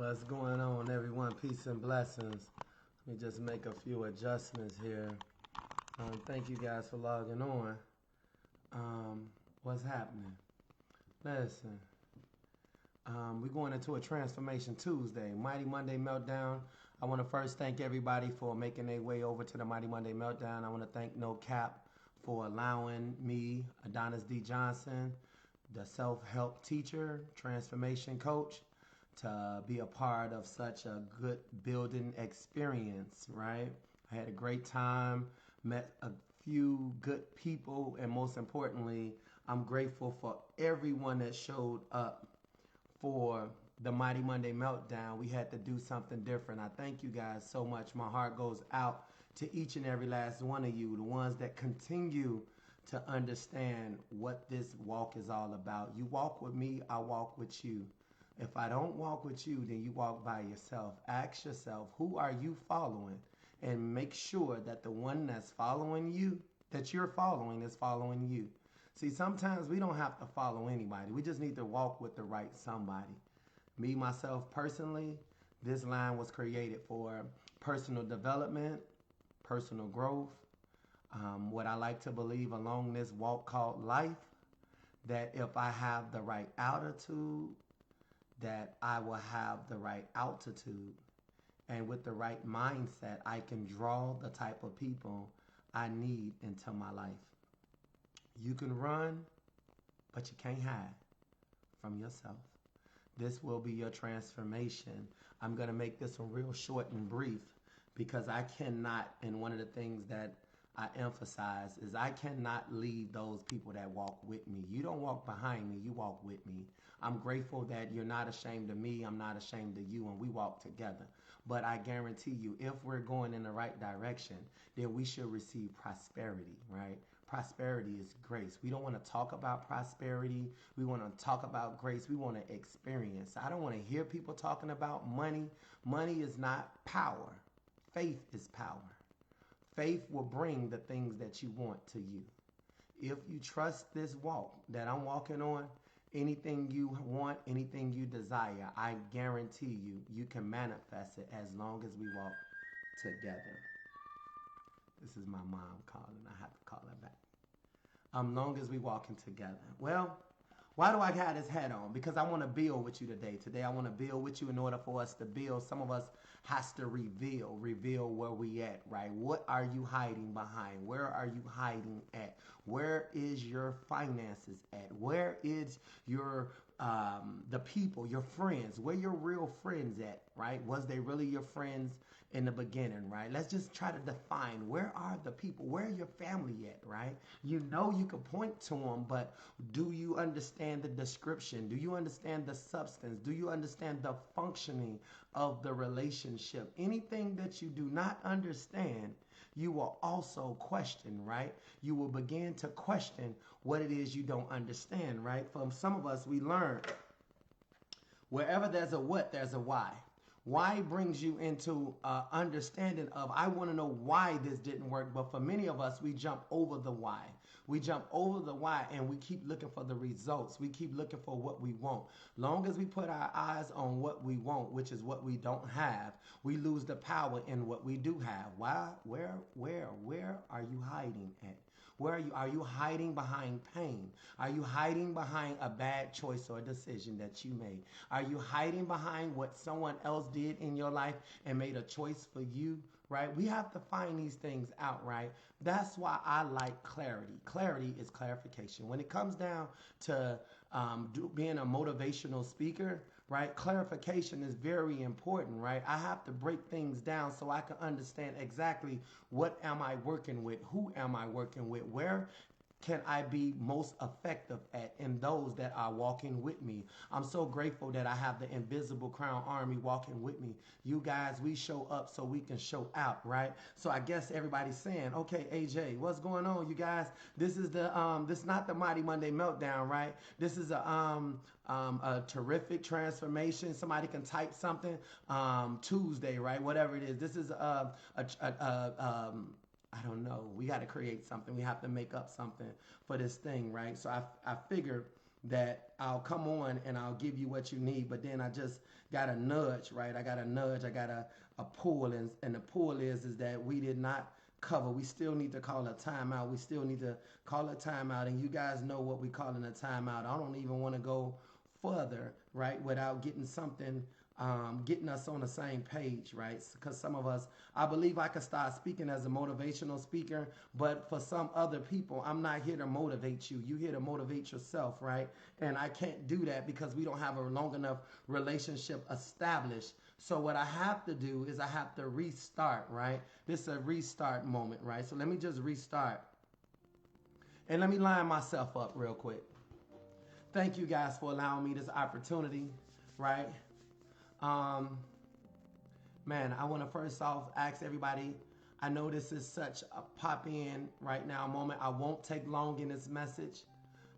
What's going on, everyone? Peace and blessings. Let me just make a few adjustments here. Thank you guys for logging on. What's happening? Listen, we're going into a Transformation Tuesday, Mighty Monday Meltdown. I want to first thank everybody for making their way over to the Mighty Monday Meltdown. I want to thank No Cap for allowing me, Adonis D. Johnson, the self-help teacher, transformation coach, to be a part of such a good building experience, right? I had a great time, met a few good people, and most importantly, I'm grateful for everyone that showed up for the Mighty Monday Meltdown. We had to do something different. I thank you guys so much. My heart goes out to each and every last one of you, the ones that continue to understand what this walk is all about. You walk with me, I walk with you. If I don't walk with you, then you walk by yourself. Ask yourself, who are you following? And make sure that the one that's following you, that you're following, is following you. See, sometimes we don't have to follow anybody. We just need to walk with the right somebody. Me, myself, personally, this line was created for personal development, personal growth, what I like to believe along this walk called life, that if I have the right altitude, that I will have the right altitude. And with the right mindset, I can draw the type of people I need into my life. You can run, but you can't hide from yourself. This will be your transformation. I'm going to make this one real short and brief because I cannot, and one of the things that I emphasize is I cannot leave those people that walk with me. You don't walk behind me, you walk with me. I'm grateful that you're not ashamed of me, I'm not ashamed of you, and we walk together. But I guarantee you, if we're going in the right direction, then we should receive prosperity, right? Prosperity is grace. We don't want to talk about prosperity. We want to talk about grace. We want to experience. I don't want to hear people talking about money. Money is not power. Faith is power. Faith will bring the things that you want to you. If you trust this walk that I'm walking on, anything you want, anything you desire, I guarantee you, you can manifest it as long as we walk together. This is my mom calling. I have to call her back. Long as we walking together. Well, why do I have this hat on? Because I want to build with you today. Today I want to build with you. In order for us to build, some of us has to reveal where we at, right? What are you hiding behind? Where are you hiding at? Where is your finances at? Where is your the people, your friends? Where your real friends at, right? Was they really your friends in the beginning, right? Let's just try to define, where are the people? Where your family at, right? You know you can point to them, but do you understand the description? Do you understand the substance? Do you understand the functioning of the relationship? Anything that you do not understand, you will also question, right? You will begin to question what it is you don't understand, right? From some of us, we learn wherever there's a what, there's a why. Why brings you into understanding of, I want to know why this didn't work. But for many of us, we jump over the why. We jump over the why and we keep looking for the results. We keep looking for what we want. Long as we put our eyes on what we want, which is what we don't have, we lose the power in what we do have. Why? Where are you hiding at? Where are you? Are you hiding behind pain? Are you hiding behind a bad choice or a decision that you made? Are you hiding behind what someone else did in your life and made a choice for you? Right? We have to find these things out, right? That's why I like clarity. Clarity is clarification. When it comes down to being a motivational speaker, right? Clarification is very important, right? I have to break things down so I can understand exactly what am I working with, who am I working with, where can I be most effective at in those that are walking with me. I'm so grateful that I have the Invisible Crown Army walking with me. You guys, we show up so we can show out, right? So I guess everybody's saying, okay, AJ, what's going on, you guys? This is this is not the Mighty Monday Meltdown, right? This is a terrific transformation. Somebody can type something Tuesday, right? Whatever it is. This is I don't know. We got to create something. We have to make up something for this thing, right? So I figure that I'll come on and I'll give you what you need, but then I just got a nudge, right? I got a nudge, I got a pull, and the pull is that we did not cover. We still need to call a timeout. We still need to call a timeout, and you guys know what we calling a timeout. I don't even want to go further, right, without getting something, getting us on the same page, right? Because some of us, I believe I could start speaking as a motivational speaker, but for some other people, I'm not here to motivate you. You're here to motivate yourself, right? And I can't do that because we don't have a long enough relationship established. So what I have to do is I have to restart, right? This is a restart moment, right? So let me just restart. And let me line myself up real quick. Thank you guys for allowing me this opportunity, right? Man, I want to first off ask everybody, I know this is such a pop in right now moment. I won't take long in this message.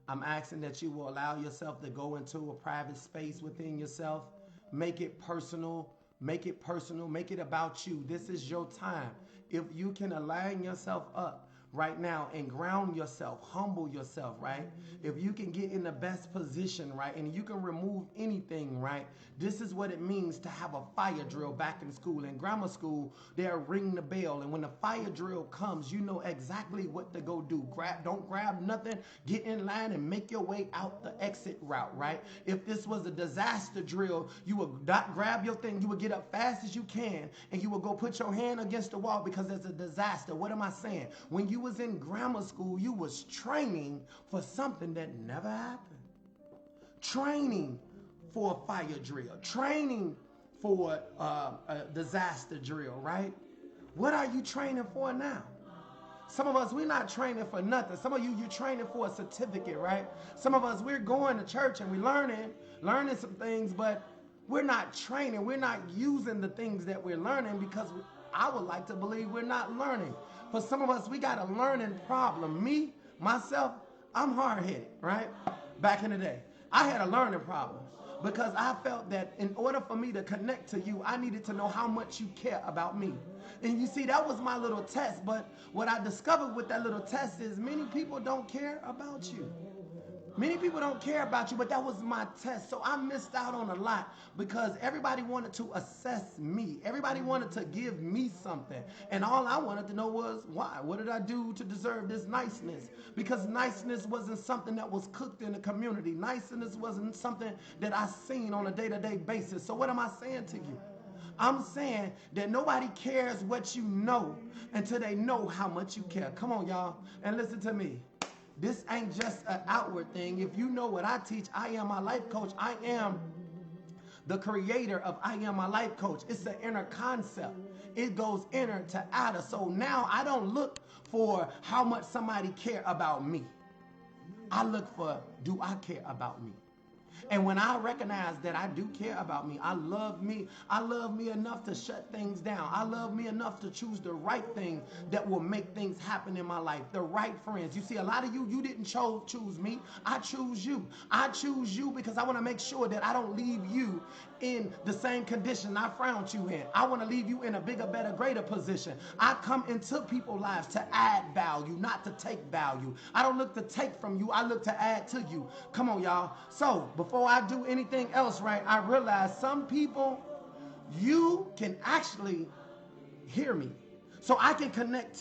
I'm asking that you will allow yourself to go into a private space within yourself. Make it personal. Make it personal. Make it about you. This is your time. If you can align yourself up right now and ground yourself, humble yourself, right? If you can get in the best position, right, and you can remove anything, right, this is what it means to have a fire drill back in school. In grammar school, they'll ring the bell, and when the fire drill comes, you know exactly what to go do. Don't grab nothing, get in line and make your way out the exit route, right? If this was a disaster drill, you would not grab your thing, you would get up fast as you can, and you would go put your hand against the wall because there's a disaster. What am I saying? When you was in grammar school, you was training for something that never happened. Training for a fire drill. Training for a disaster drill, right? What are you training for now? Some of us, we're not training for nothing. Some of you, you're training for a certificate, right? Some of us, we're going to church and we're learning some things, but we're not training. We're not using the things that we're learning because I would like to believe we're not learning. For some of us, we got a learning problem. Me, myself, I'm hard-headed, right? Back in the day, I had a learning problem because I felt that in order for me to connect to you, I needed to know how much you care about me. And you see, that was my little test. But what I discovered with that little test is many people don't care about you. Many people don't care about you, but that was my test. So I missed out on a lot because everybody wanted to assess me. Everybody wanted to give me something. And all I wanted to know was why? What did I do to deserve this niceness? Because niceness wasn't something that was cooked in the community. Niceness wasn't something that I seen on a day-to-day basis. So what am I saying to you? I'm saying that nobody cares what you know until they know how much you care. Come on, y'all, and listen to me. This ain't just an outward thing. If you know what I teach, I am my life coach. I am the creator of I Am My Life Coach. It's an inner concept. It goes inner to outer. So now I don't look for how much somebody care about me. I look for, do I care about me? And when I recognize that I do care about me, I love me enough to shut things down. I love me enough to choose the right thing that will make things happen in my life. The right friends. You see, a lot of you didn't choose me. I choose you. I choose you because I want to make sure that I don't leave you in the same condition I found you in. I want to leave you in a bigger, better, greater position. I come into people's lives to add value, not to take value. I don't look to take from you. I look to add to you. Come on, y'all. So before I do anything else, right, I realize some people, you can actually hear me. So I can connect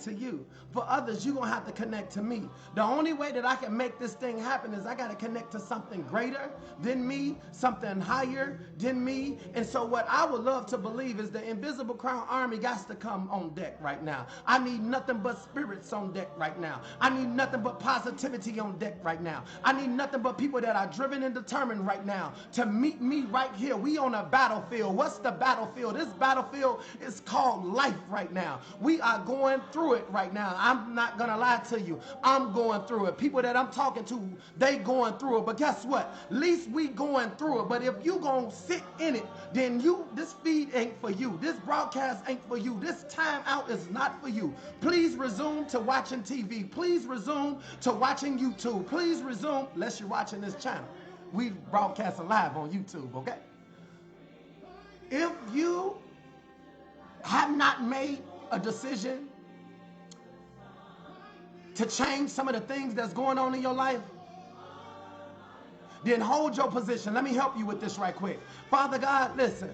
to you. For others, you're going to have to connect to me. The only way that I can make this thing happen is I got to connect to something greater than me, something higher than me. And so what I would love to believe is the Invisible Crown Army got to come on deck right now. I need nothing but spirits on deck right now. I need nothing but positivity on deck right now. I need nothing but people that are driven and determined right now to meet me right here. We on a battlefield. What's the battlefield? This battlefield is called life right now. We are going through it right now. I'm not gonna lie to you. I'm going through it. People that I'm talking to, they going through it. But guess what? At least we going through it. But if you gonna sit in it, then this feed ain't for you. This broadcast ain't for you. This time out is not for you. Please resume to watching TV. Please resume to watching YouTube. Please resume, unless you're watching this channel. We broadcasting live on YouTube, okay? If you have not made a decision to change some of the things that's going on in your life, Then hold your position. Let me help you with this right quick. Father God, listen.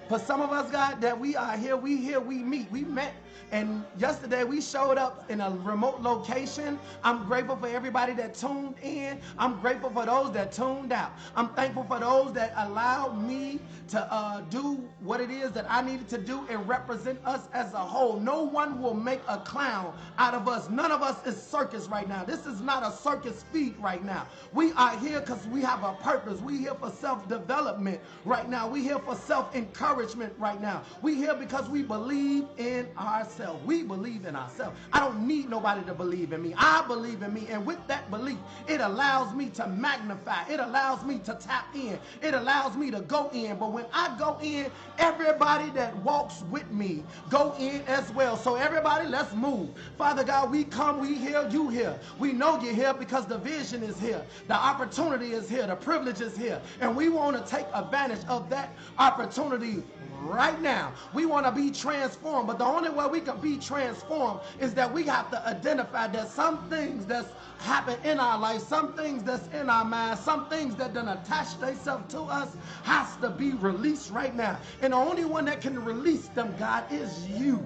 For some of us, God, that we are here, we meet, we met. And yesterday we showed up in a remote location. I'm grateful for everybody that tuned in. I'm grateful for those that tuned out. I'm thankful for those that allowed me to do what it is that I needed to do and represent us as a whole. No one will make a clown out of us. None of us is circus right now. This is not a circus feed right now. We are here because we have a purpose. We here for self-development right now. We here for self-encouragement right now. We here because we believe in ourselves. We believe in ourselves. I don't need nobody to believe in me. I believe in me, and with that belief, it allows me to magnify. It allows me to tap in. It allows me to go in. But when I go in, everybody that walks with me go in as well. So everybody, let's move. Father God, we come, we here, you here. We know you're here because the vision is here. The opportunity is here. The privilege is here. And we want to take advantage of that opportunity right now. We want to be transformed, but the only way we can be transformed is that we have to identify that some things that's happened in our life, some things that's in our mind, some things that done attach themselves to us has to be released right now. And the only one that can release them, God, is you.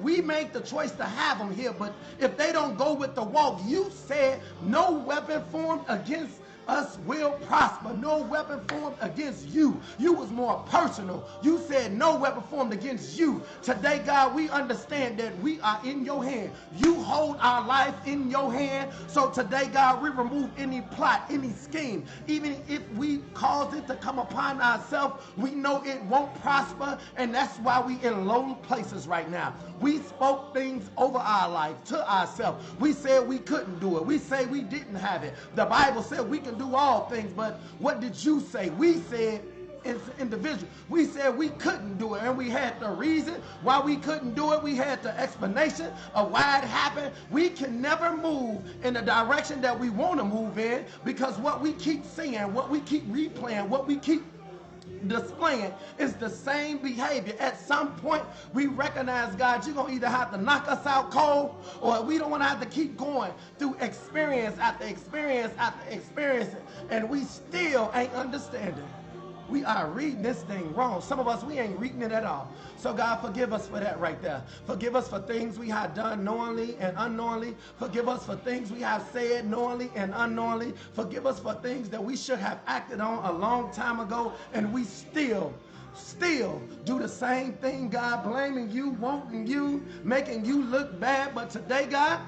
We make the choice to have them here, but if they don't go with the walk, you said no weapon formed against us will prosper. No weapon formed against you. You was more personal. You said no weapon formed against you. Today, God, we understand that we are in your hand. You hold our life in your hand. So today, God, we remove any plot, any scheme. Even if we cause it to come upon ourselves, we know it won't prosper. And that's why we in low places right now. We spoke things over our life to ourselves. We said we couldn't do it. We say we didn't have it. The Bible said we can do all things, but what did you say? We said as individual, we said we couldn't do it, and we had the reason why we couldn't do it. We had the explanation of why it happened. We can never move in the direction that we want to move in because what we keep seeing, what we keep replaying, what we keep displaying is the same behavior. At some point, we recognize, God, you're going to either have to knock us out cold, or we don't want to have to keep going through experience after experience after experience, and we still ain't understanding. We are reading this thing wrong. Some of us, we ain't reading it at all. So God, forgive us for that right there. Forgive us for things we have done knowingly and unknowingly. Forgive us for things we have said knowingly and unknowingly. Forgive us for things that we should have acted on a long time ago, and we still do the same thing, God, blaming you, wanting you, making you look bad. But today, God,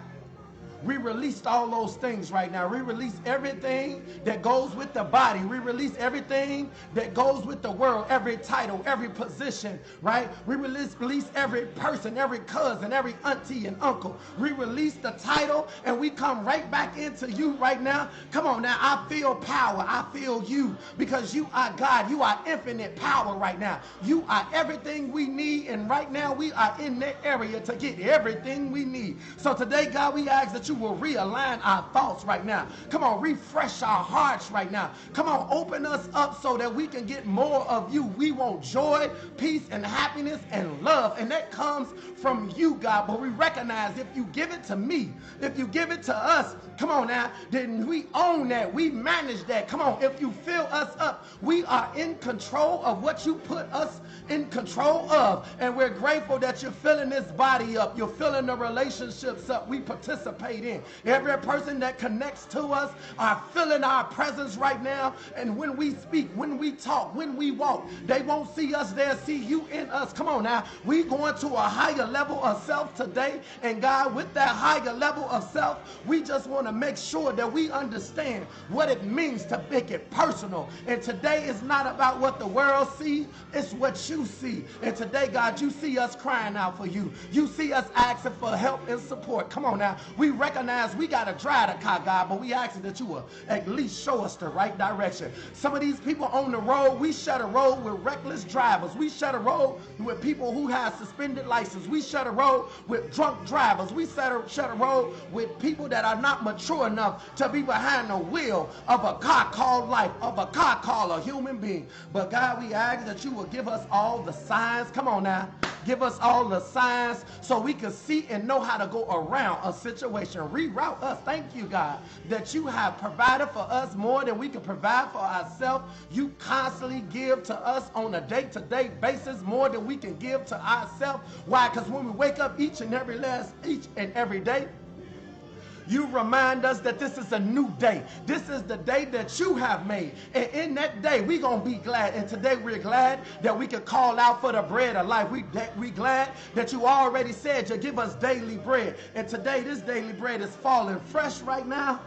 we released all those things right now. We release everything that goes with the body. We release everything that goes with the world, every title, every position, right? We release every person, every cousin, every auntie and uncle. We release the title and we come right back into you right now. Come on now, I feel power. I feel you because you are God. You are infinite power right now. You are everything we need, and right now we are in that area to get everything we need. So today, God, we ask that you will realign our thoughts right now. Come on, refresh our hearts right now. Come on, open us up so that we can get more of you. We want joy, peace, and happiness and love, and that comes from you, God. But we recognize if you give it to me, if you give it to us, come on now, then we own that. We manage that. Come on, if you fill us up, we are in control of what you put us in control of. And we're grateful that you're filling this body up. You're filling the relationships up we participate in. Every person that connects to us are feeling our presence right now. And when we speak, when we talk, when we walk, they won't see us, they'll see you in us. Come on now. We going to a higher level of self today. And God, with that higher level of self, we just want to make sure that we understand what it means to make it personal. And today is not about what the world sees, it's what you see. And today, God, you see us crying out for you. You see us asking for help and support. Come on now. We recognize we got to drive the car, God, but we asking that you will at least show us the right direction. Some of these people on the road, we shut a road with reckless drivers. We shut a road with people who have suspended license. We shut a road with drunk drivers. We shut a road with people that are not mature enough to be behind the wheel of a car called life, of a car called a human being. But God, we ask that you will give us all the signs. Come on now. Give us all the signs so we can see and know how to go around a situation. Reroute us. Thank you, God, that you have provided for us more than we can provide for ourselves. You constantly give to us on a day-to-day basis more than we can give to ourselves. Why? Because when we wake up each and every day, you remind us that this is a new day. This is the day that you have made. And in that day, we're going to be glad. And today we're glad that we can call out for the bread of life. We glad that you already said you give us daily bread. And today, this daily bread is falling fresh right now.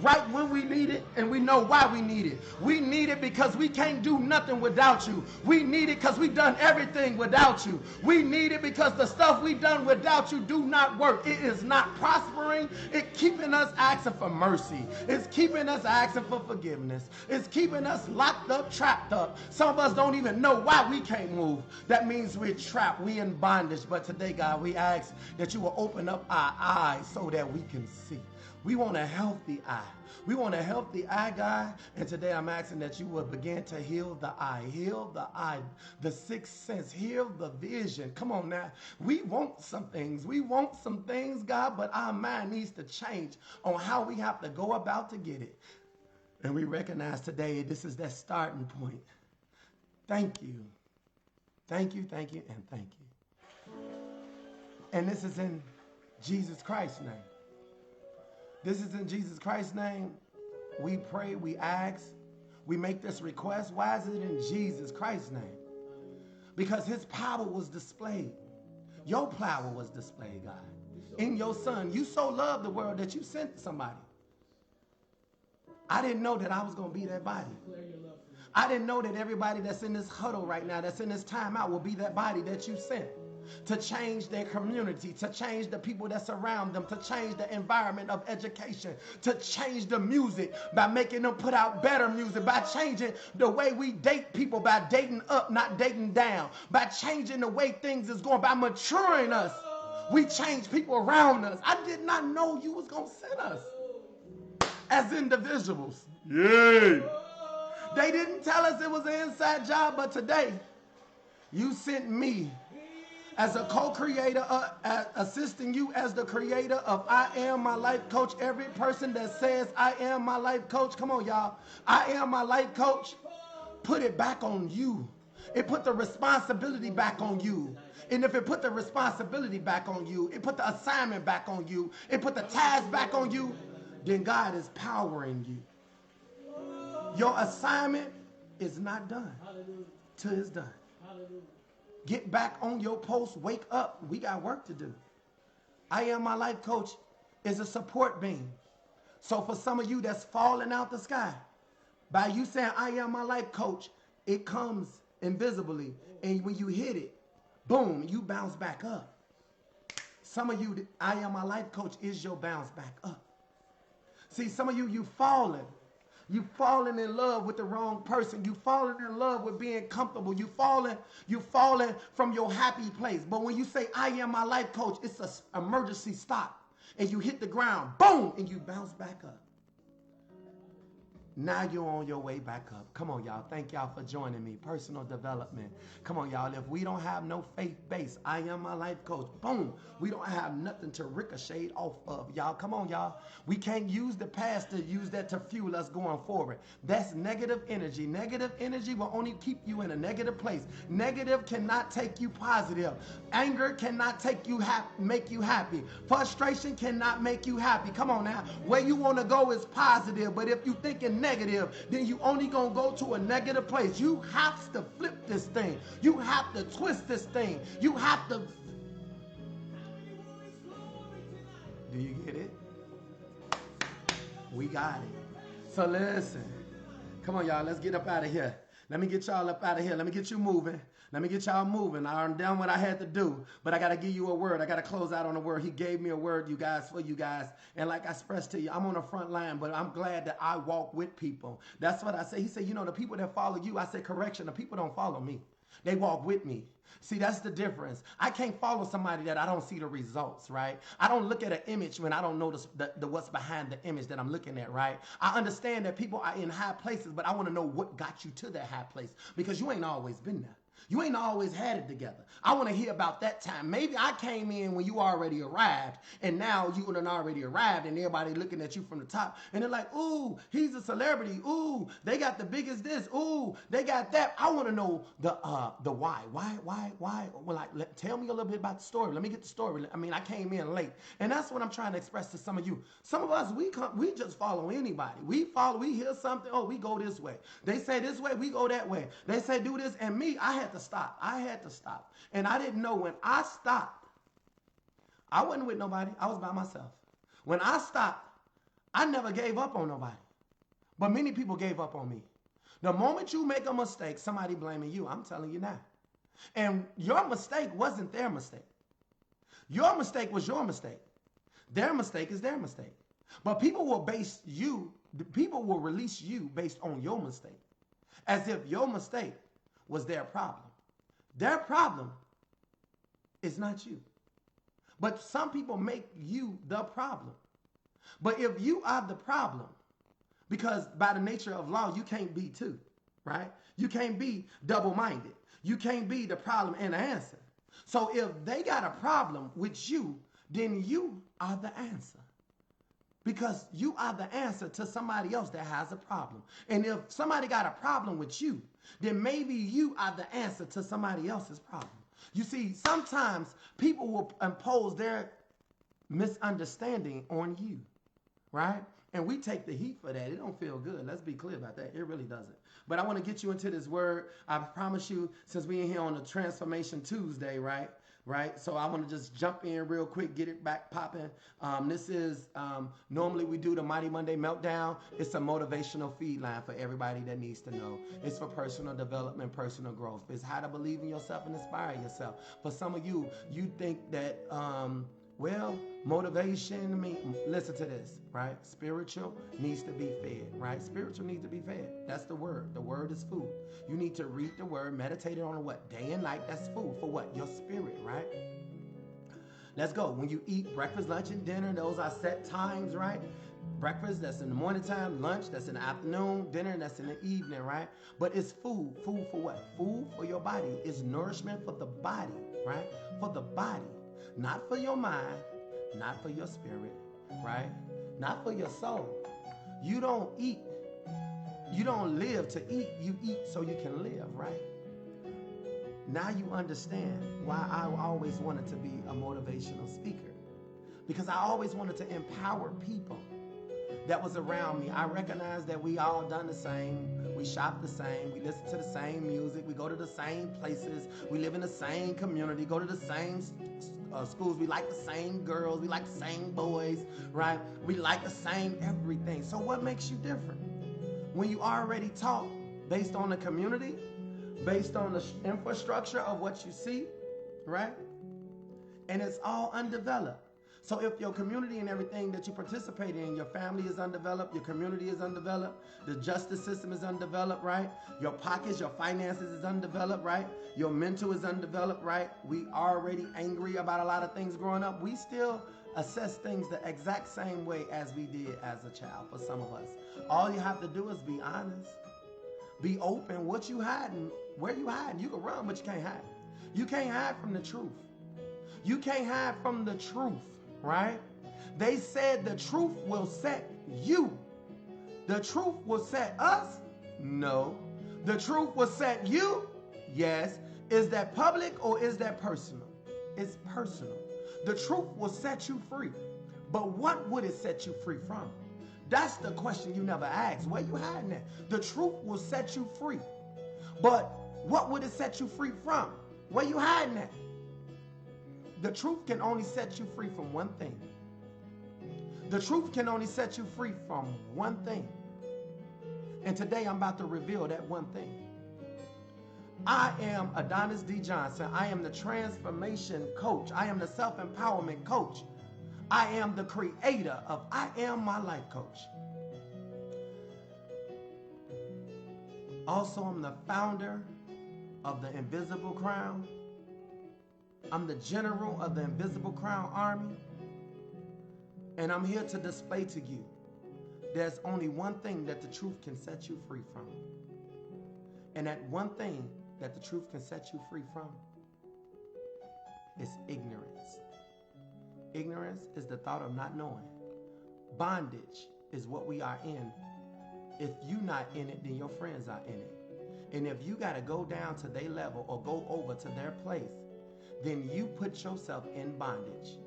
Right when we need it, and we know why we need it. We need it because we can't do nothing without you. We need it because we've done everything without you. We need it because the stuff we've done without you do not work. It is not prospering. It's keeping us asking for mercy. It's keeping us asking for forgiveness. It's keeping us locked up, trapped up. Some of us don't even know why we can't move. That means we're trapped. We're in bondage. But today, God, we ask that you will open up our eyes so that we can see. We want a healthy eye. We want a healthy eye, God. And today I'm asking that you will begin to heal the eye, the sixth sense, heal the vision. Come on now. We want some things. We want some things, God, but our mind needs to change on how we have to go about to get it. And we recognize today this is that starting point. Thank you. Thank you, thank you, and thank you. And this is in Jesus Christ's name. This is in Jesus Christ's name. We pray, we ask, we make this request. Why is it in Jesus Christ's name? Because his power was displayed. Your power was displayed, God. In your son. You so loved the world that you sent somebody. I didn't know that I was going to be that body. I didn't know that everybody that's in this huddle right now, that's in this timeout, will be that body that you sent. To change their community, to change the people that surround them, to change the environment of education, to change the music by making them put out better music, by changing the way we date people, by dating up, not dating down, by changing the way things is going, by maturing us. We change people around us. I did not know you was going to send us as individuals. Yay! They didn't tell us it was an inside job, but today you sent me as a co-creator, assisting you as the creator of I Am My Life Coach. Every person that says I am my life coach, come on y'all, I am my life coach, put it back on you. It put the responsibility back on you. And if it put the responsibility back on you, it put the assignment back on you, it put the task back on you, then God is powering you. Your assignment is not done till it's done. Get back on your post. Wake up. We got work to do. I Am My Life Coach is a support beam. So for some of you that's falling out the sky, by you saying I Am My Life Coach, it comes invisibly. And when you hit it, boom, you bounce back up. Some of you, I Am My Life Coach is your bounce back up. See, some of you falling. You falling in love with the wrong person. You falling in love with being comfortable. You falling from your happy place. But when you say, I am my life coach, it's an emergency stop. And you hit the ground, boom, and you bounce back up. Now you're on your way back up. Come on, y'all. Thank y'all for joining me. Personal development. Come on, y'all. If we don't have no faith base, I am my life coach. Boom. We don't have nothing to ricochet off of, y'all. Come on, y'all. We can't use the past to use that to fuel us going forward. That's negative energy. Negative energy will only keep you in a negative place. Negative cannot take you positive. Anger cannot make you happy. Frustration cannot make you happy. Come on now. Where you want to go is positive, but if you thinking negative, then you only gonna go to a negative place. You have to flip this thing. You have to twist this thing. You have to. Do you get it? We got it. So listen. Come on, y'all. Let's get up out of here. Let me get y'all up out of here. Let me get you moving. Let me get y'all moving. I'm done what I had to do, but I got to give you a word. I got to close out on a word. He gave me a word, you guys, for you guys. And like I expressed to you, I'm on the front line, but I'm glad that I walk with people. That's what I say. He said, you know, the people that follow you, I said, correction, the people don't follow me. They walk with me. See, that's the difference. I can't follow somebody that I don't see the results, right? I don't look at an image when I don't know the what's behind the image that I'm looking at, right? I understand that people are in high places, but I want to know what got you to that high place, because you ain't always been there. You ain't always had it together. I want to hear about that time. Maybe I came in when you already arrived, and now you done already arrived, and everybody looking at you from the top, and they're like, ooh, he's a celebrity. Ooh, they got the biggest this. Ooh, they got that. I want to know the why. Why? Well, like, tell me a little bit about the story. Let me get the story. I mean, I came in late, and that's what I'm trying to express to some of you. Some of us, we just follow anybody. We hear something. Oh, we go this way. They say this way, we go that way. They say do this, and me, I had to stop. And I didn't know when I stopped, I wasn't with nobody. I was by myself. When I stopped, I never gave up on nobody. But many people gave up on me. The moment you make a mistake, somebody blaming you. I'm telling you now. And your mistake wasn't their mistake. Your mistake was your mistake. Their mistake is their mistake. But people will release you based on your mistake, as if your mistake was their problem. Their problem is not you. But some people make you the problem. But if you are the problem, because by the nature of law, you can't be two, right? You can't be double-minded. You can't be the problem and the answer. So if they got a problem with you, then you are the answer. Because you are the answer to somebody else that has a problem. And if somebody got a problem with you, then maybe you are the answer to somebody else's problem. You see, sometimes people will impose their misunderstanding on you, right? And we take the heat for that. It don't feel good. Let's be clear about that. It really doesn't. But I want to get you into this word. I promise you, since we're in here on the Transformation Tuesday, right? So I want to just jump in real quick, get it back popping. This is, normally we do the Mighty Monday Meltdown. It's a motivational feed line for everybody that needs to know. It's for personal development, personal growth. It's how to believe in yourself and inspire yourself. For some of you, you think that, well, motivation, I mean, listen to this, right? Spiritual needs to be fed, right? Spiritual needs to be fed. That's the word. The word is food. You need to read the word, meditate on it what? Day and night. That's food for what? Your spirit, right? Let's go. When you eat breakfast, lunch, and dinner, those are set times, right? Breakfast, that's in the morning time. Lunch, that's in the afternoon. Dinner, that's in the evening, right? But it's food. Food for what? Food for your body. It's nourishment for the body, right? For the body. Not for your mind, not for your spirit, right? Not for your soul. You don't eat. You don't live to eat. You eat so you can live, right? Now you understand why I always wanted to be a motivational speaker. Because I always wanted to empower people that was around me. I recognized that we all done the same. We shop the same. We listen to the same music. We go to the same places. We live in the same community. Go to the same schools. We like the same girls. We like the same boys, right? We like the same everything. So what makes you different? When you already taught based on the community, based on the infrastructure of what you see, right? And it's all undeveloped. So if your community and everything that you participate in, your family is undeveloped, your community is undeveloped, the justice system is undeveloped, right? Your pockets, your finances is undeveloped, right? Your mental is undeveloped, right? We already angry about a lot of things growing up. We still assess things the exact same way as we did as a child for some of us. All you have to do is be honest. Be open. What you hiding? Where you hiding? You can run, but you can't hide. You can't hide from the truth. You can't hide from the truth. Right? They said the truth will set you. The truth will set us? No. The truth will set you? Yes. Is that public or is that personal? It's personal. The truth will set you free. But what would it set you free from? That's the question you never asked. Where you hiding at? The truth will set you free. But what would it set you free from? Where you hiding at? The truth can only set you free from one thing. The truth can only set you free from one thing. And today I'm about to reveal that one thing. I am Adonis D. Johnson. I am the transformation coach. I am the self-empowerment coach. I am the creator of I Am My Life Coach. Also, I'm the founder of the Invisible Crown. I'm the general of the Invisible Crown Army, and I'm here to display to you there's only one thing that the truth can set you free from. And that one thing that the truth can set you free from is ignorance. Ignorance is the thought of not knowing. Bondage is what we are in. If you're not in it, then your friends are in it. And if you got to go down to their level or go over to their place, then you put yourself in bondage.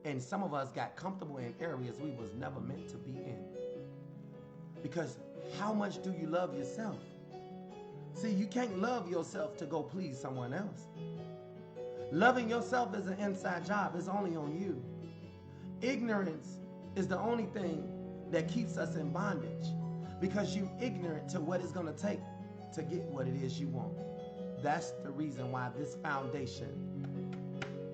And some of us got comfortable in areas we was never meant to be in. Because how much do you love yourself? See, you can't love yourself to go please someone else. Loving yourself is an inside job. It's only on you. Ignorance is the only thing that keeps us in bondage, because you're ignorant to what it's going to take to get what it is you want. That's the reason why this foundation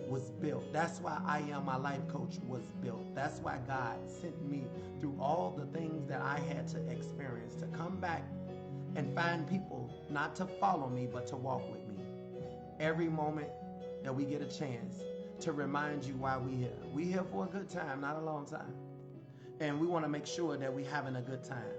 was built. That's why I Am My Life Coach was built. That's why God sent me through all the things that I had to experience to come back and find people not to follow me, but to walk with me. Every moment that we get a chance to remind you why we here. We here for a good time, not a long time. And we want to make sure that we're having a good time.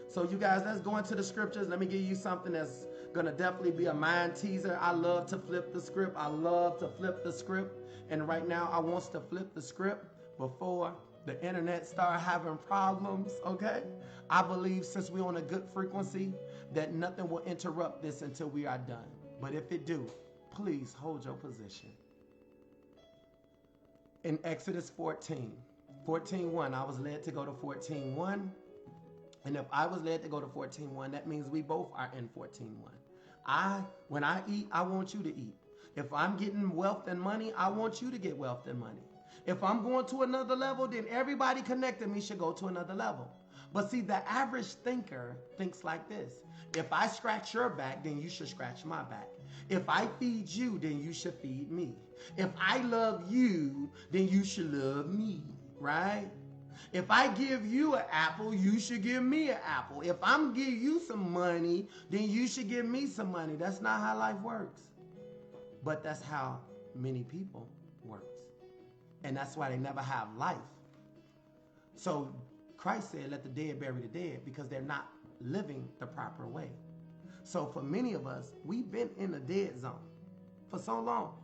So you guys, let's go into the scriptures. Let me give you something that's going to definitely be a mind teaser. I love to flip the script. I love to flip the script. And right now, I want to flip the script before the internet start having problems, okay? I believe since we're on a good frequency, that nothing will interrupt this until we are done. But if it do, please hold your position. In Exodus 14:1, I was led to go to 14:1. And if I was led to go to 14:1, that means we both are in 14:1. When I eat, I want you to eat. If I'm getting wealth and money, I want you to get wealth and money. If I'm going to another level, then everybody connected me should go to another level. But see, the average thinker thinks like this. If I scratch your back, then you should scratch my back. If I feed you, then you should feed me. If I love you, then you should love me, right? If I give you an apple, you should give me an apple. If I'm give you some money, then you should give me some money. That's not how life works. But that's how many people works. And that's why they never have life. So Christ said, let the dead bury the dead, because they're not living the proper way. So for many of us, we've been in a dead zone for so long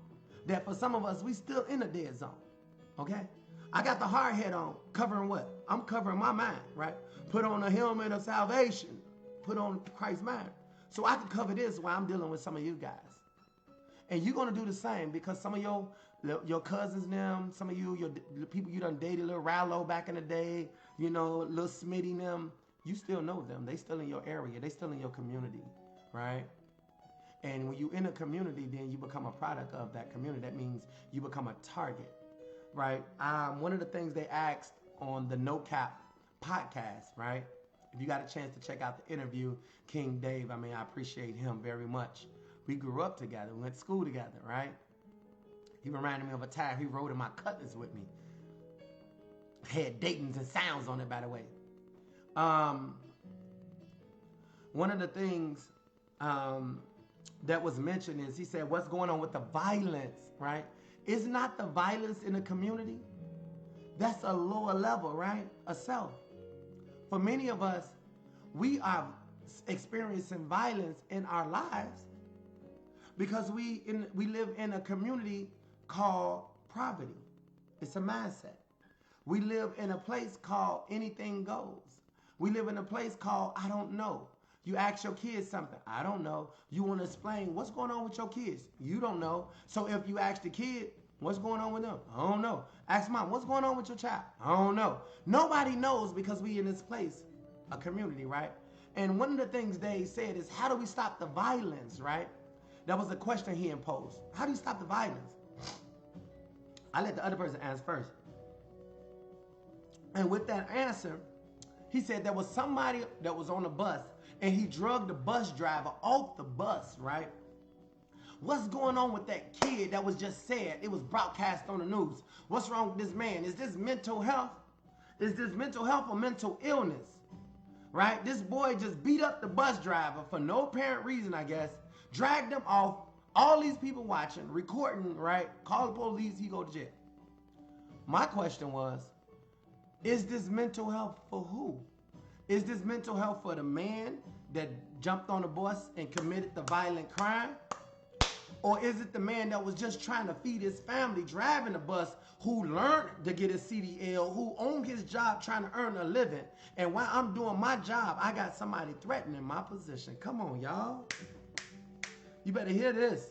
that for some of us, we still in a dead zone, okay? I got the hard hat on, covering what? I'm covering my mind, right? Put on a helmet of salvation. Put on Christ's mind. So I can cover this while I'm dealing with some of you guys. And you're going to do the same, because some of your cousins, them, some of you, the people you done dated, little Rallo back in the day, you know, little Smitty, them, you still know them. They still in your area. They still in your community, right? And when you in a community, then you become a product of that community. That means you become a target, right? One of the things they asked on the No Cap podcast, right? If you got a chance to check out the interview, King Dave, I mean, I appreciate him very much. We grew up together. We went to school together, right? He reminded me of a time he rode in my Cutlass with me. Had Dayton's and sounds on it, by the way. One of the things that was mentioned is, he said, what's going on with the violence, right? Is not the violence in the community? That's a lower level, right? A self. For many of us, we are experiencing violence in our lives because we live in a community called poverty. It's a mindset. We live in a place called anything goes. We live in a place called I don't know. You ask your kids something, I don't know. You want to explain what's going on with your kids, you don't know. So if you ask the kid, what's going on with them? I don't know. Ask mom, what's going on with your child? I don't know. Nobody knows because we in this place, a community, right? And one of the things they said is, how do we stop the violence, right? That was a question he imposed. How do you stop the violence? I let the other person answer first. And with that answer, he said there was somebody that was on the bus and he drugged the bus driver off the bus, right? What's going on with that kid that was just said? It was broadcast on the news. What's wrong with this man? Is this mental health? Is this mental health or mental illness? Right? This boy just beat up the bus driver for no apparent reason, I guess. Dragged him off. All these people watching, recording, right? Call the police, he go to jail. My question was, is this mental health for who? Is this mental health for the man that jumped on the bus and committed the violent crime? Or is it the man that was just trying to feed his family driving the bus, who learned to get his CDL, who owned his job trying to earn a living? And while I'm doing my job, I got somebody threatening my position. Come on, y'all. You better hear this.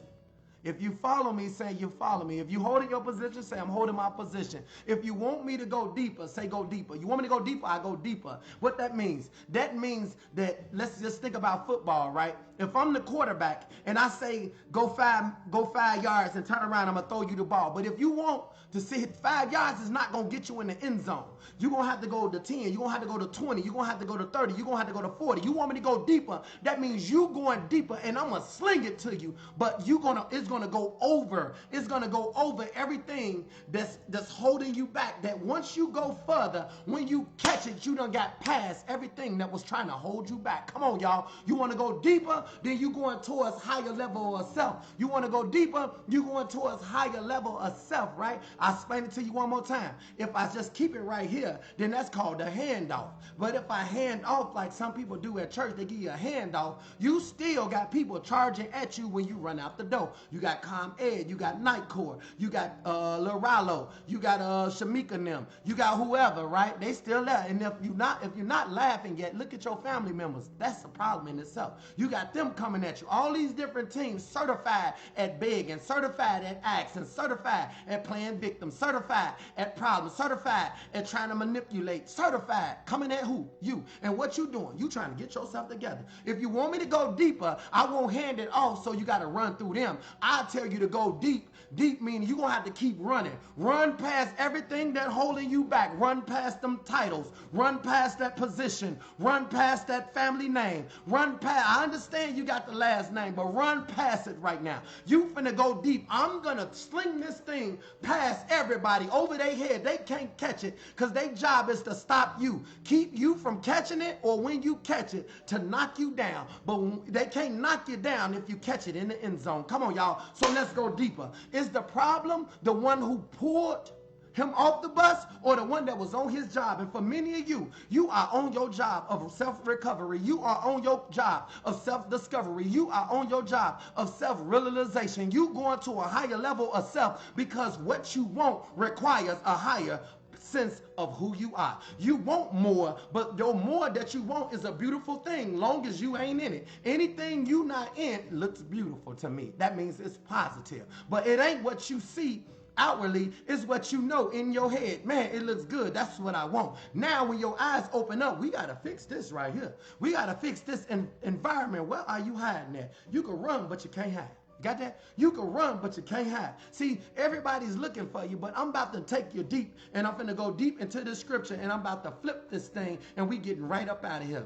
If you follow me, say you follow me. If you holding your position, say I'm holding my position. If you want me to go deeper, say go deeper. You want me to go deeper, I go deeper. What that means? That means that, let's just think about football, right? If I'm the quarterback and I say go 5 yards and turn around, I'm gonna throw you the ball. But if you want to see 5 yards, is not gonna get you in the end zone. You're gonna have to go to 10, you're gonna have to go to 20, you're gonna have to go to 30, you're gonna have to go to 40. You want me to go deeper? That means you going deeper and I'm gonna sling it to you, but it's gonna go over. It's gonna go over everything that's holding you back. That once you go further, when you catch it, you done got past everything that was trying to hold you back. Come on, y'all. You wanna go deeper, then you going towards higher level of self. You wanna go deeper, you going towards higher level of self, right? I'll explain it to you one more time. If I just keep it right here, then that's called a handoff. But if I hand off like some people do at church, they give you a handoff, you still got people charging at you when you run out the door. You got ComEd, you got Nightcore, you got Lil Rallo, you got Shamika and them, you got whoever, right? They still there. And if you're not laughing yet, look at your family members. That's a problem in itself. You got them coming at you. All these different teams certified at begging, certified at acts, certified at playing victim, certified at problems, certified at trying to manipulate, certified coming at who? You. And what you doing? You trying to get yourself together. If you want me to go deeper, I won't hand it off, so you got to run through them. I tell you to go deep. Deep meaning you're going to have to keep running. Run past everything that holding you back. Run past them titles. Run past that position. Run past that family name. Run past, I understand you got the last name, but run past it right now. You finna go deep. I'm going to sling this thing past everybody over their head. They can't catch it because their job is to stop you. Keep you from catching it, or when you catch it, to knock you down. But they can't knock you down if you catch it in the end zone. Come on, y'all. So let's go deeper. Is the problem the one who pulled him off the bus, or the one that was on his job? And for many of you, you are on your job of self-recovery. You are on your job of self-discovery. You are on your job of self-realization. You going to a higher level of self because what you want requires a higher sense of who you are. You want more, but the more that you want is a beautiful thing, long as you ain't in it. Anything you not in looks beautiful to me. That means it's positive. But it ain't what you see outwardly, it's what you know in your head. Man, it looks good. That's what I want. Now, when your eyes open up, we got to fix this right here. We got to fix this environment. Where are you hiding at? You can run, but you can't hide. Got that? You can run, but you can't hide. See, everybody's looking for you, but I'm about to take you deep, and I'm going to go deep into the scripture, and I'm about to flip this thing, and we getting right up out of here.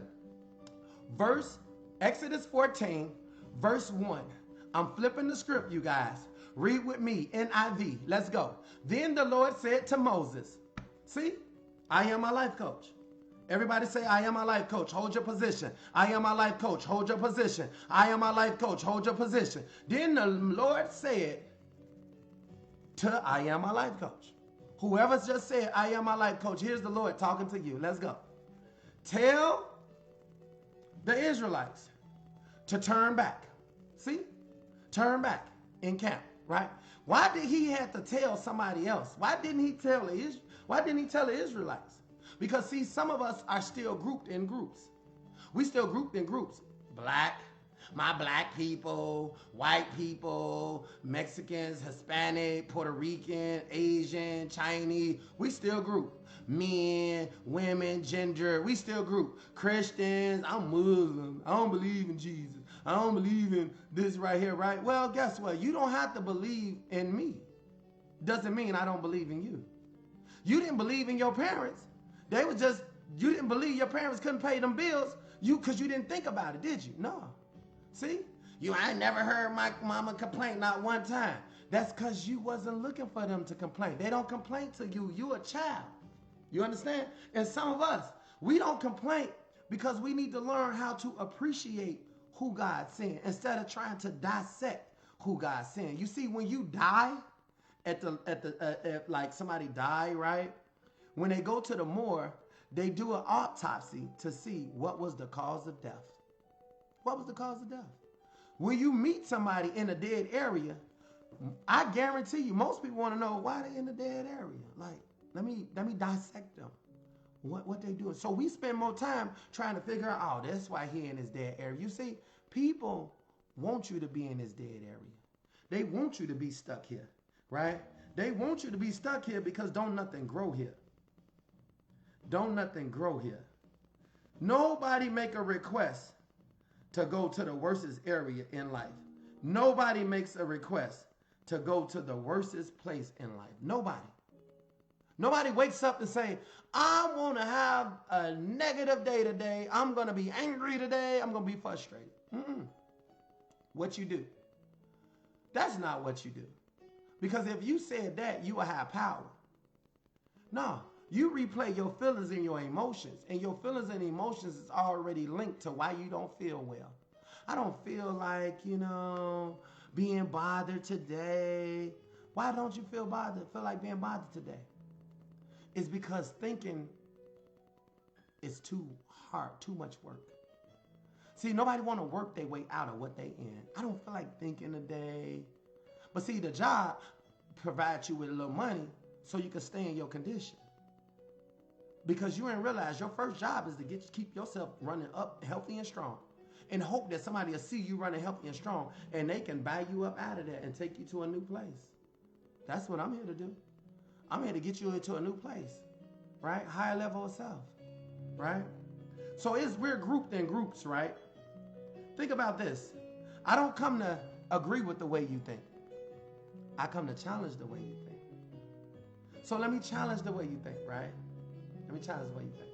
Exodus 14, verse 1. I'm flipping the script, you guys. Read with me, NIV. Let's go. Then the Lord said to Moses, see, I am my life coach. Everybody say, I am my life coach. Hold your position. I am my life coach. Hold your position. I am my life coach. Hold your position. Then the Lord said to I am my life coach. Whoever's just said, I am my life coach, here's the Lord talking to you. Let's go. Tell the Israelites to turn back. See? Turn back in camp, right? Why did he have to tell somebody else? Why didn't he tell the Israelites? Because, see, some of us are still grouped in groups. We still grouped in groups. Black, my black people, white people, Mexicans, Hispanic, Puerto Rican, Asian, Chinese. We still group. Men, women, gender, we still group. Christians, I'm Muslim. I don't believe in Jesus. I don't believe in this right here, right? Well, guess what? You don't have to believe in me. Doesn't mean I don't believe in you. You didn't believe in your parents. They were just, you didn't believe your parents couldn't pay them bills because you didn't think about it, did you? No. See? I never heard my mama complain, not one time. That's because you wasn't looking for them to complain. They don't complain to you. You a child. You understand? And some of us, we don't complain because we need to learn how to appreciate who God's saying instead of trying to dissect who God's saying. You see, when you die, like somebody die, right? When they go to the morgue, they do an autopsy to see what was the cause of death. What was the cause of death? When you meet somebody in a dead area, I guarantee you, most people want to know why they in the dead area. Like, let me dissect them. What they doing? So we spend more time trying to figure out, oh, that's why he in his dead area. You see, people want you to be in this dead area. They want you to be stuck here, right? They want you to be stuck here because don't nothing grow here. Don't nothing grow here. Nobody make a request to go to the worstest area in life. Nobody makes a request to go to the worstest place in life. Nobody. Nobody wakes up and say, I want to have a negative day today. I'm going to be angry today. I'm going to be frustrated. What you do? That's not what you do. Because if you said that, you will have power. No, you replay your feelings and your emotions. And your feelings and emotions is already linked to why you don't feel well. I don't feel like, being bothered today. Why don't you feel like being bothered today? It's because thinking is too hard, too much work. See, nobody want to work their way out of what they in. I don't feel like thinking today. But see, the job provides you with a little money so you can stay in your condition. Because you ain't realize your first job is to keep yourself running up healthy and strong. And hope that somebody will see you running healthy and strong and they can buy you up out of there and take you to a new place. That's what I'm here to do. I'm here to get you into a new place, right? Higher level of self, right? So we're grouped in groups, right? Think about this. I don't come to agree with the way you think. I come to challenge the way you think. So let me challenge the way you think, right? Let me challenge the way you think.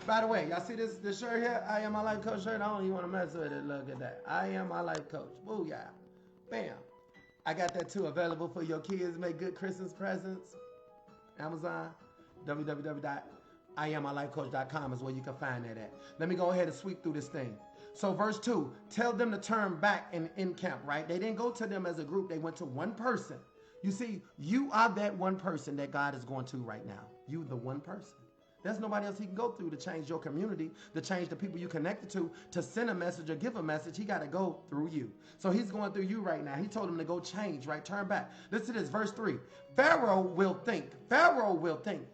By the way, y'all see this shirt here? I Am My Life Coach shirt. I don't even want to mess with it. Look at that. I Am My Life Coach. Booyah. Bam. I got that too available for your kids. Make good Christmas presents. Amazon. www.IamMyLifeCoach.com is where you can find that at. Let me go ahead and sweep through this thing. So verse 2, tell them to turn back in camp, right? They didn't go to them as a group. They went to one person. You see, you are that one person that God is going to right now. You the one person. There's nobody else he can go through to change your community, to change the people you connected to send a message or give a message. He got to go through you. So he's going through you right now. He told him to go change, right? Turn back. Listen to this, verse 3. Pharaoh will think.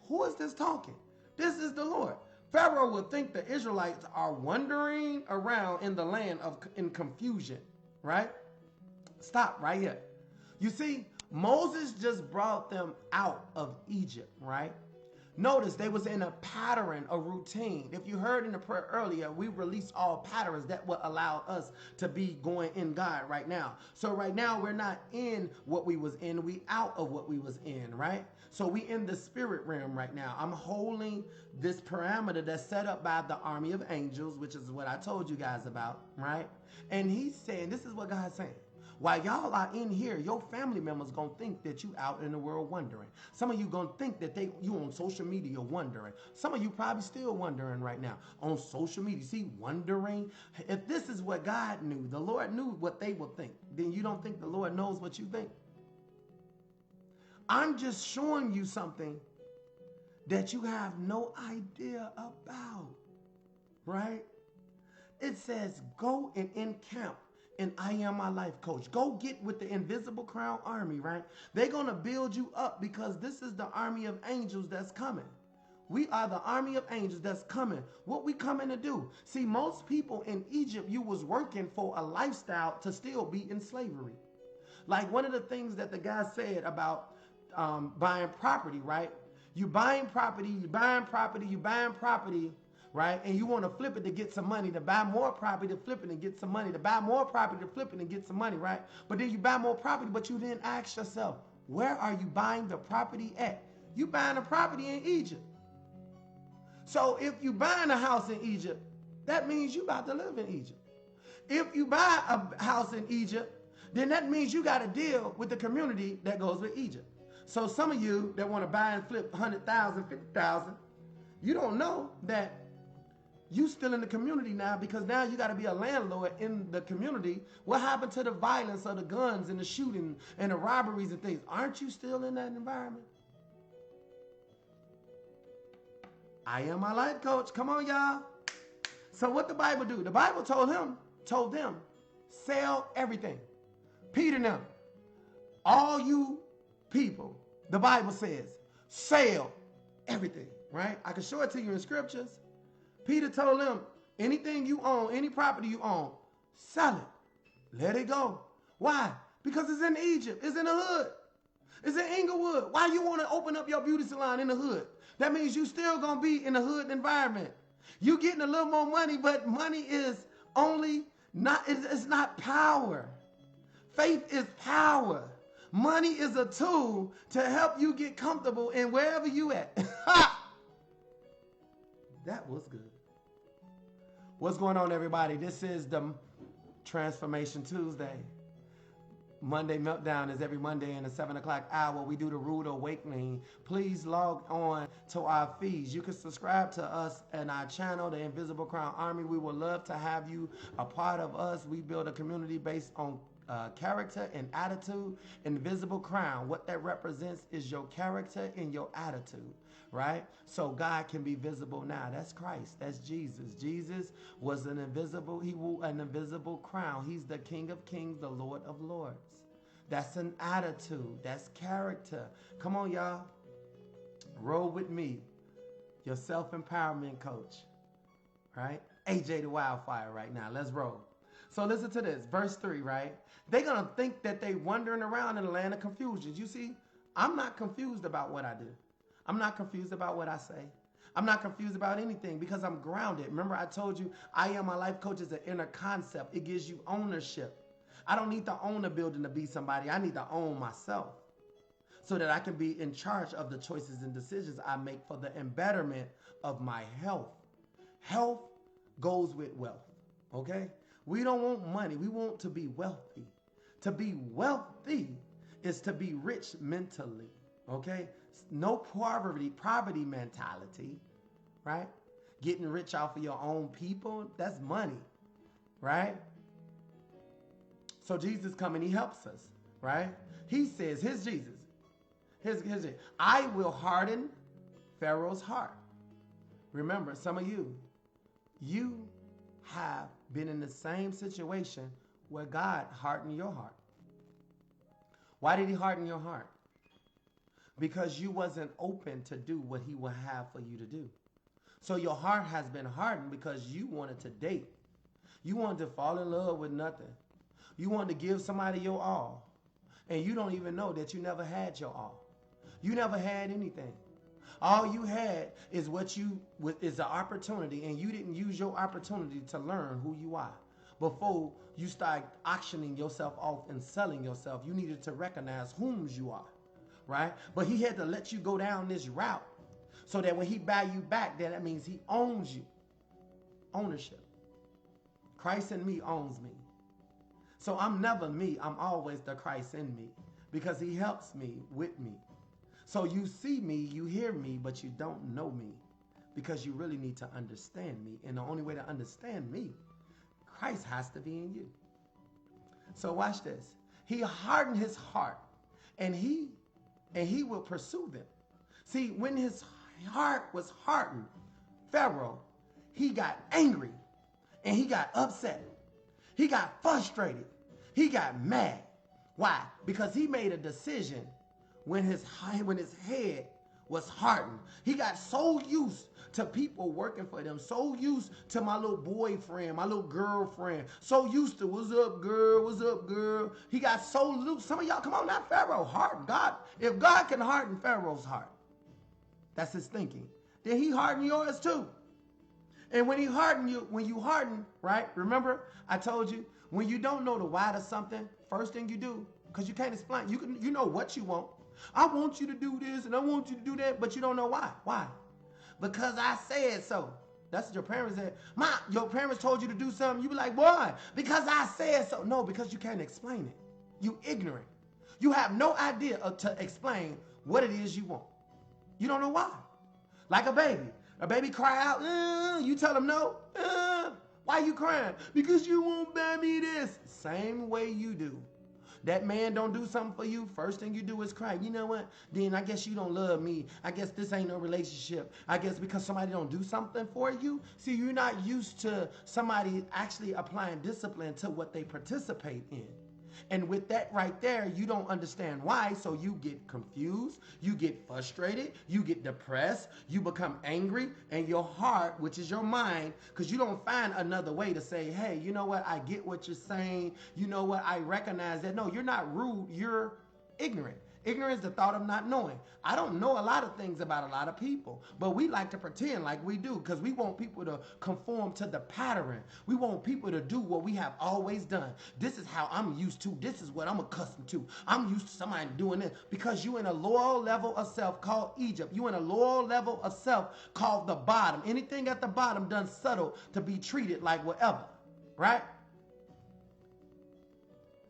Who is this talking? This is the Lord. Pharaoh will think the Israelites are wandering around in the land in confusion, right? Stop right here. You see, Moses just brought them out of Egypt, right? Notice they was in a pattern, a routine. If you heard in the prayer earlier, we released all patterns that will allow us to be going in God right now. So right now we're not in what we was in, we out of what we was in, right? So we in the spirit realm right now. I'm holding this parameter that's set up by the army of angels, which is what I told you guys about, right? And he's saying, this is what God's saying. While y'all are in here, your family members gonna think that you out in the world wondering. Some of you gonna think that you on social media wondering. Some of you probably still wondering right now on social media. See, wondering. If this is what God knew, the Lord knew what they would think, then you don't think the Lord knows what you think? I'm just showing you something that you have no idea about, right? It says, go and encamp. And I Am My Life Coach. Go get with the Invisible Crown Army, right? They're going to build you up because this is the army of angels that's coming. We are the army of angels that's coming. What we coming to do? See, most people in Egypt, you was working for a lifestyle to still be in slavery. Like one of the things that the guy said about buying property, right? You buying property, right? And you want to flip it to get some money, to buy more property, to flip it and get some money, to buy more property, to flip it and get some money, right? But then you buy more property, but you didn't ask yourself, where are you buying the property at? You buying a property in Egypt. So if you buying a house in Egypt, that means you about to live in Egypt. If you buy a house in Egypt, then that means you got to deal with the community that goes with Egypt. So some of you that want to buy and flip 100,000, 50,000, you don't know that you still in the community now because now you got to be a landlord in the community. What happened to the violence of the guns and the shooting and the robberies and things? Aren't you still in that environment? I Am My Life Coach. Come on, y'all. So what the Bible do? The Bible told them, sell everything. Peter now, all you people, the Bible says, sell everything, right? I can show it to you in scriptures. Peter told them, anything you own, any property you own, sell it. Let it go. Why? Because it's in Egypt. It's in the hood. It's in Inglewood. Why you want to open up your beauty salon in the hood? That means you still going to be in the hood environment. You getting a little more money, but money is only not, it's not power. Faith is power. Money is a tool to help you get comfortable in wherever you at. That was good. What's going on, everybody? This is the Transformation Tuesday. Monday Meltdown is every Monday in the 7 o'clock hour. We do the Rude Awakening. Please log on to our feeds. You can subscribe to us and our channel, The Invisible Crown Army. We would love to have you a part of us. We build a community based on character and attitude. Invisible crown, what that represents is your character and your attitude, right? So God can be visible now. That's Christ. That's Jesus. Jesus was an invisible crown. He's the King of Kings, the Lord of Lords. That's an attitude. That's character. Come on, y'all. Roll with me. Your self-empowerment coach, right? AJ the Wildfire right now. Let's roll. So listen to this. Verse 3, right? They're going to think that they wandering around in the land of confusion. You see, I'm not confused about what I do. I'm not confused about what I say. I'm not confused about anything because I'm grounded. Remember, I told you, I Am My Life Coach is an inner concept. It gives you ownership. I don't need to own a building to be somebody. I need to own myself so that I can be in charge of the choices and decisions I make for the embetterment of my health. Health goes with wealth, okay? We don't want money. We want to be wealthy. To be wealthy is to be rich mentally, okay? No poverty mentality, right? Getting rich off of your own people, that's money, right? So Jesus come and he helps us, right? He says, here's Jesus. Here's it. I will harden Pharaoh's heart. Remember, some of you have been in the same situation where God hardened your heart. Why did he harden your heart? Because you wasn't open to do what he would have for you to do. So your heart has been hardened because you wanted to date. You wanted to fall in love with nothing. You wanted to give somebody your all. And you don't even know that you never had your all. You never had anything. All you had is is the opportunity, and you didn't use your opportunity to learn who you are. Before you start auctioning yourself off and selling yourself, you needed to recognize whom you are, right? But he had to let you go down this route so that when he buy you back, that means he owns you. Ownership. Christ in me owns me. So I'm never me. I'm always the Christ in me because he helps me with me. So you see me, you hear me, but you don't know me because you really need to understand me. And the only way to understand me, Christ has to be in you. So watch this. He hardened his heart and he will pursue them. See, when his heart was hardened, Pharaoh, he got angry and he got upset. He got frustrated. He got mad. Why? Because he made a decision when his head was hardened. He got so used to people working for them, so used to my little boyfriend, my little girlfriend, so used to, what's up, girl, what's up, girl? He got so loose. Some of y'all, come on, not Pharaoh, harden God. If God can harden Pharaoh's heart, that's his thinking, then he hardened yours too. And when he hardened you, when you harden, right? Remember, I told you, when you don't know the why to something, first thing you do, because you can't explain, you know what you want. I want you to do this and I want you to do that, but you don't know why. Why? Because I said so. That's what your parents said. Your parents told you to do something. You be like, why? Because I said so. No, because you can't explain it. You ignorant. You have no idea to explain what it is you want. You don't know why. Like a baby. A baby cry out, you tell him no. Why you crying? Because you won't buy me this. Same way you do. That man don't do something for you, first thing you do is cry. You know what? Then I guess you don't love me. I guess this ain't no relationship. I guess because somebody don't do something for you. See, you're not used to somebody actually applying discipline to what they participate in. And with that right there, you don't understand why. So you get confused, you get frustrated, you get depressed, you become angry, and your heart, which is your mind, because you don't find another way to say, hey, you know what? I get what you're saying. You know what? I recognize that. No, you're not rude. You're ignorant. Ignorance is the thought of not knowing. I don't know a lot of things about a lot of people, but we like to pretend like we do because we want people to conform to the pattern. We want people to do what we have always done. This is how I'm used to. This is what I'm accustomed to. I'm used to somebody doing this because you in a lower level of self called Egypt. You in a lower level of self called the bottom. Anything at the bottom done settled to be treated like whatever, right?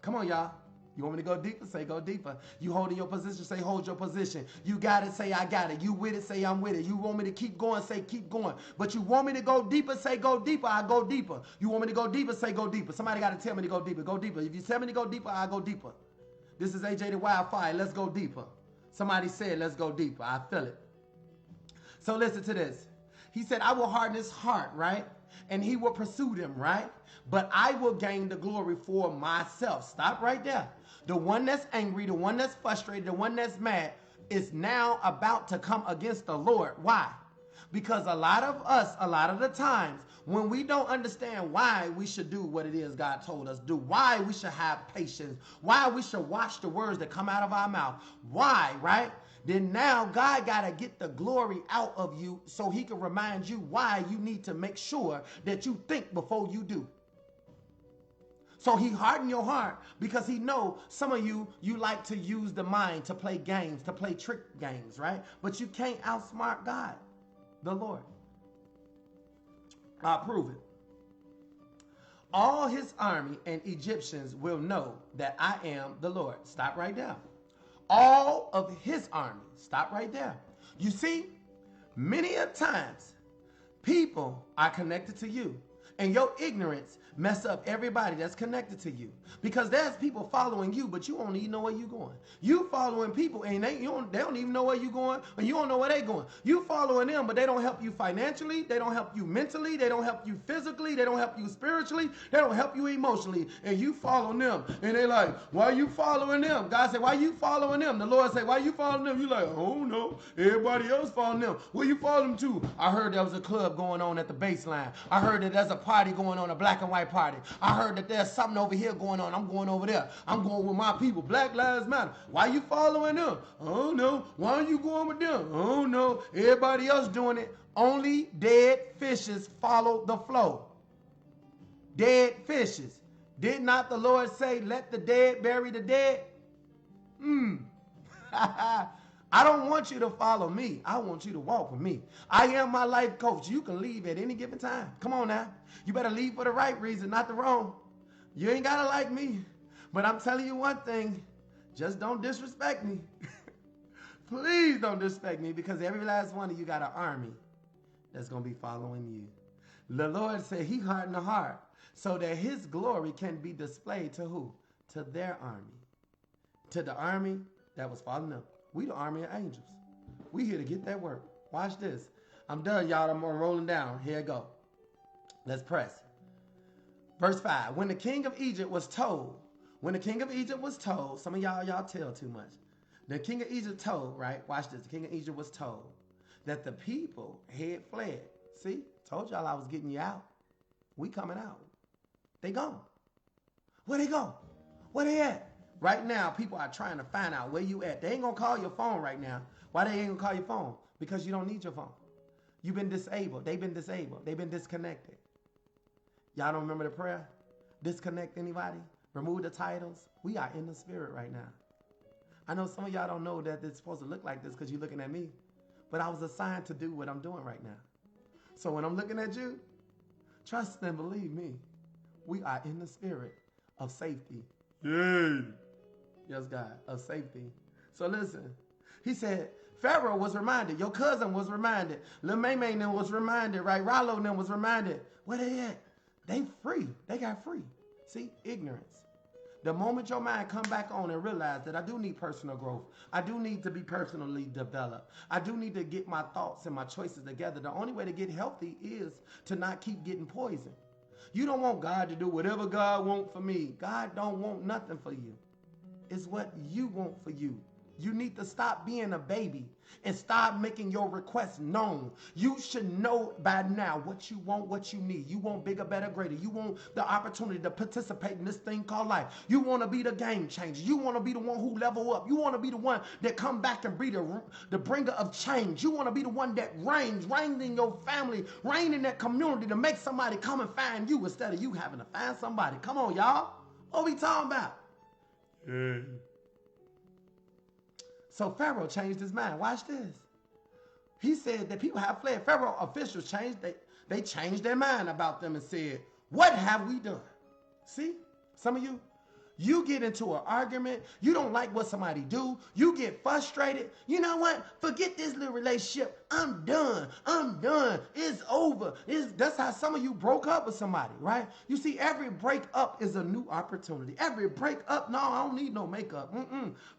Come on, y'all. You want me to go deeper? Say go deeper. You holding your position? Say hold your position. You got it? Say I got it. You with it? Say I'm with it. You want me to keep going? Say keep going. But you want me to go deeper? Say go deeper. I go deeper. You want me to go deeper? Say go deeper. Somebody got to tell me to go deeper. Go deeper. If you tell me to go deeper, I go deeper. This is AJ the Wildfire. Let's go deeper. Somebody said let's go deeper. I feel it. So listen to this. He said, I will harden his heart, right? And he will pursue them, right? But I will gain the glory for myself. Stop right there. The one that's angry, the one that's frustrated, the one that's mad is now about to come against the Lord. Why? Because a lot of us, a lot of the times, when we don't understand why we should do what it is God told us to do, why we should have patience, why we should watch the words that come out of our mouth, why, right? Then now God got to get the glory out of you so he can remind you why you need to make sure that you think before you do. So he hardened your heart because he know some of you like to use the mind to play games, to play trick games, right? But you can't outsmart God, the Lord. I'll prove it. All his army and Egyptians will know that I am the Lord. Stop right there. All of his army. Stop right there. You see, many a times people are connected to you. And your ignorance mess up everybody that's connected to you. Because there's people following you, but you don't even know where you're going. You following people, and they don't even know where you're going, and you don't know where they're going. You following them, but they don't help you financially. They don't help you mentally. They don't help you physically. They don't help you spiritually. They don't help you emotionally. And you follow them. And they like, why you following them? God said, why you following them? The Lord said, why you following them? You like, oh no, everybody else following them. Where you following them to? I heard there was a club going on at the baseline. I heard that there's a party going on, a black and white party. I heard that there's something over here going on. I'm going over there. I'm going with my people. Black Lives Matter. Why you following them? Oh no. Why are you going with them? Oh no. Everybody else doing it. Only dead fishes follow the flow. Dead fishes. Did not the Lord say, let the dead bury the dead? I don't want you to follow me. I want you to walk with me. I am my life coach. You can leave at any given time. Come on now. You better leave for the right reason, not the wrong. You ain't got to like me. But I'm telling you one thing. Just don't disrespect me. Please don't disrespect me, because every last one of you got an army that's going to be following you. The Lord said he hardened the heart so that his glory can be displayed to who? To their army. To the army that was following them. We the army of angels. We here to get that work. Watch this. I'm done, y'all. I'm rolling down. Here I go. Let's press. Verse 5. When the king of Egypt was told, some of y'all tell too much. The king of Egypt told, right? Watch this. The king of Egypt was told that the people had fled. See? Told y'all I was getting you out. We coming out. They gone. Where they go? Where they at? Right now, people are trying to find out where you at. They ain't going to call your phone right now. Why they ain't going to call your phone? Because you don't need your phone. You've been disabled. They've been disabled. They've been disconnected. Y'all don't remember the prayer? Disconnect anybody? Remove the titles? We are in the spirit right now. I know some of y'all don't know that it's supposed to look like this because you're looking at me. But I was assigned to do what I'm doing right now. So when I'm looking at you, trust and believe me. We are in the spirit of safety. Yay! Yes, God, of safety. So listen, he said, Pharaoh was reminded, your cousin was reminded, Lil May them was reminded, right? Rollo them was reminded. Where they at? They free. They got free. See, ignorance. The moment your mind come back on and realize that I do need personal growth, I do need to be personally developed, I do need to get my thoughts and my choices together. The only way to get healthy is to not keep getting poisoned. You don't want God to do whatever God wants for me. God don't want nothing for you. It's what you want for you. You need to stop being a baby and start making your requests known. You should know by now what you want, what you need. You want bigger, better, greater. You want the opportunity to participate in this thing called life. You want to be the game changer. You want to be the one who level up. You want to be the one that come back and be the bringer of change. You want to be the one that reigns in your family, reign in that community to make somebody come and find you instead of you having to find somebody. Come on, y'all. What we talking about? Yeah. So Pharaoh changed his mind. Watch this. He said that people have fled. Pharaoh officials changed. They changed their mind about them and said, what have we done? See, some of you get into an argument. You don't like what somebody do. You get frustrated. You know what? Forget this little relationship. I'm done. It's over. That's how some of you broke up with somebody, right? You see, every breakup is a new opportunity. Every breakup, no, I don't need no makeup.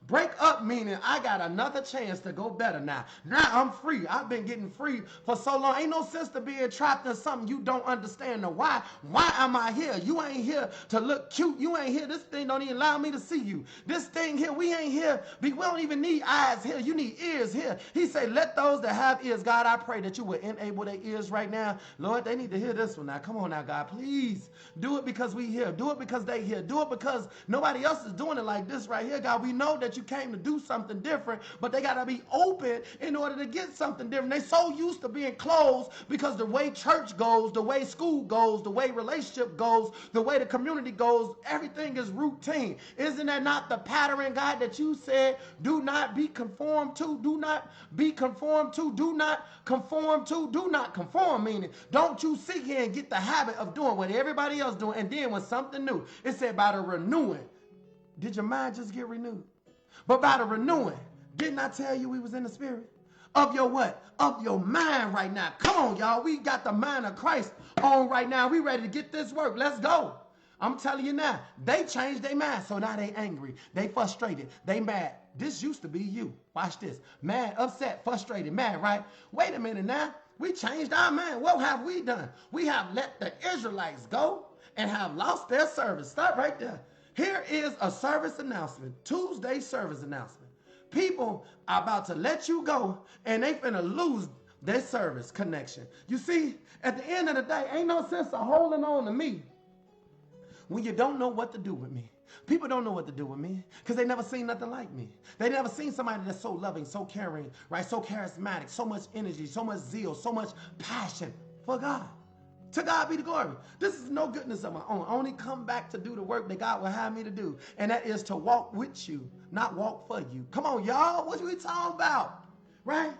Break up meaning I got another chance to go better now. Now I'm free. I've been getting free for so long. Ain't no sense to being trapped in something you don't understand the why. Why am I here? You ain't here to look cute. You ain't here. This thing don't even allow me to see you. This thing here, we ain't here. We don't even need eyes here. You need ears here. He said, let those that have ears, God, I pray that you will enable their ears right now. Lord, they need to hear this one now. Come on now, God, please. Do it because we here. Do it because they here. Do it because nobody else is doing it like this right here, God. We know that you came to do something different, but they got to be open in order to get something different. They so used to being closed because the way church goes, the way school goes, the way relationship goes, the way the community goes, everything is routine. Isn't that not the pattern, God, that you said, do not be conformed to, do not be conformed to, do not conform to, do not conform, meaning don't you sit here and get the habit of doing what everybody else doing, and then when something new, it said by the renewing. Did your mind just get renewed? But by the renewing, didn't I tell you we was in the spirit? Of your what? Of your mind right now. Come on, y'all. We got the mind of Christ on right now. We ready to get this work. Let's go. I'm telling you now, they changed their mind, so now they angry. They frustrated. They mad. This used to be you. Watch this. Mad, upset, frustrated, mad, right? Wait a minute now. We changed our mind. What have we done? We have let the Israelites go and have lost their service. Stop right there. Here is a service announcement, Tuesday service announcement. People are about to let you go, and they finna lose their service connection. You see, at the end of the day, ain't no sense of holding on to me when you don't know what to do with me. People don't know what to do with me because they never seen nothing like me. They never seen somebody that's so loving, so caring, right? So charismatic, so much energy, so much zeal, so much passion for God. To God be the glory. This is no goodness of my own. I only come back to do the work that God will have me to do. And that is to walk with you, not walk for you. Come on, y'all. What are we talking about? Right?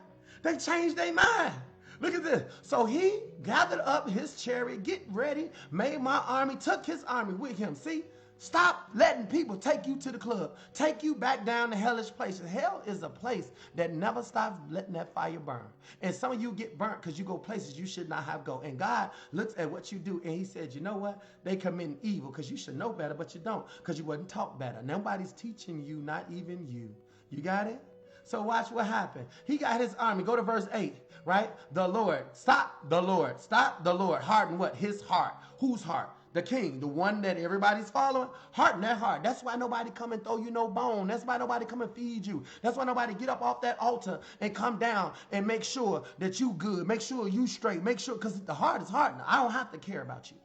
They changed their mind. Look at this. So he gathered up his chariot, get ready, made my army, took his army with him. See? Stop letting people take you to the club, take you back down to hellish places. Hell is a place that never stops letting that fire burn. And some of you get burnt because you go places you should not have go. And God looks at what you do and he said, you know what? They commit evil because you should know better, but you don't because you wasn't taught better. Nobody's teaching you, not even you. You got it? So watch what happened. He got his army. Go to verse 8, right? The Lord. Stop the Lord. Stop the Lord. Harden what? His heart. Whose heart? The king, the one that everybody's following. Harden that heart. That's why nobody come and throw you no bone. That's why nobody come and feed you. That's why nobody get up off that altar and come down and make sure that you good. Make sure you straight. Make sure, because the heart is hardened. I don't have to care about you.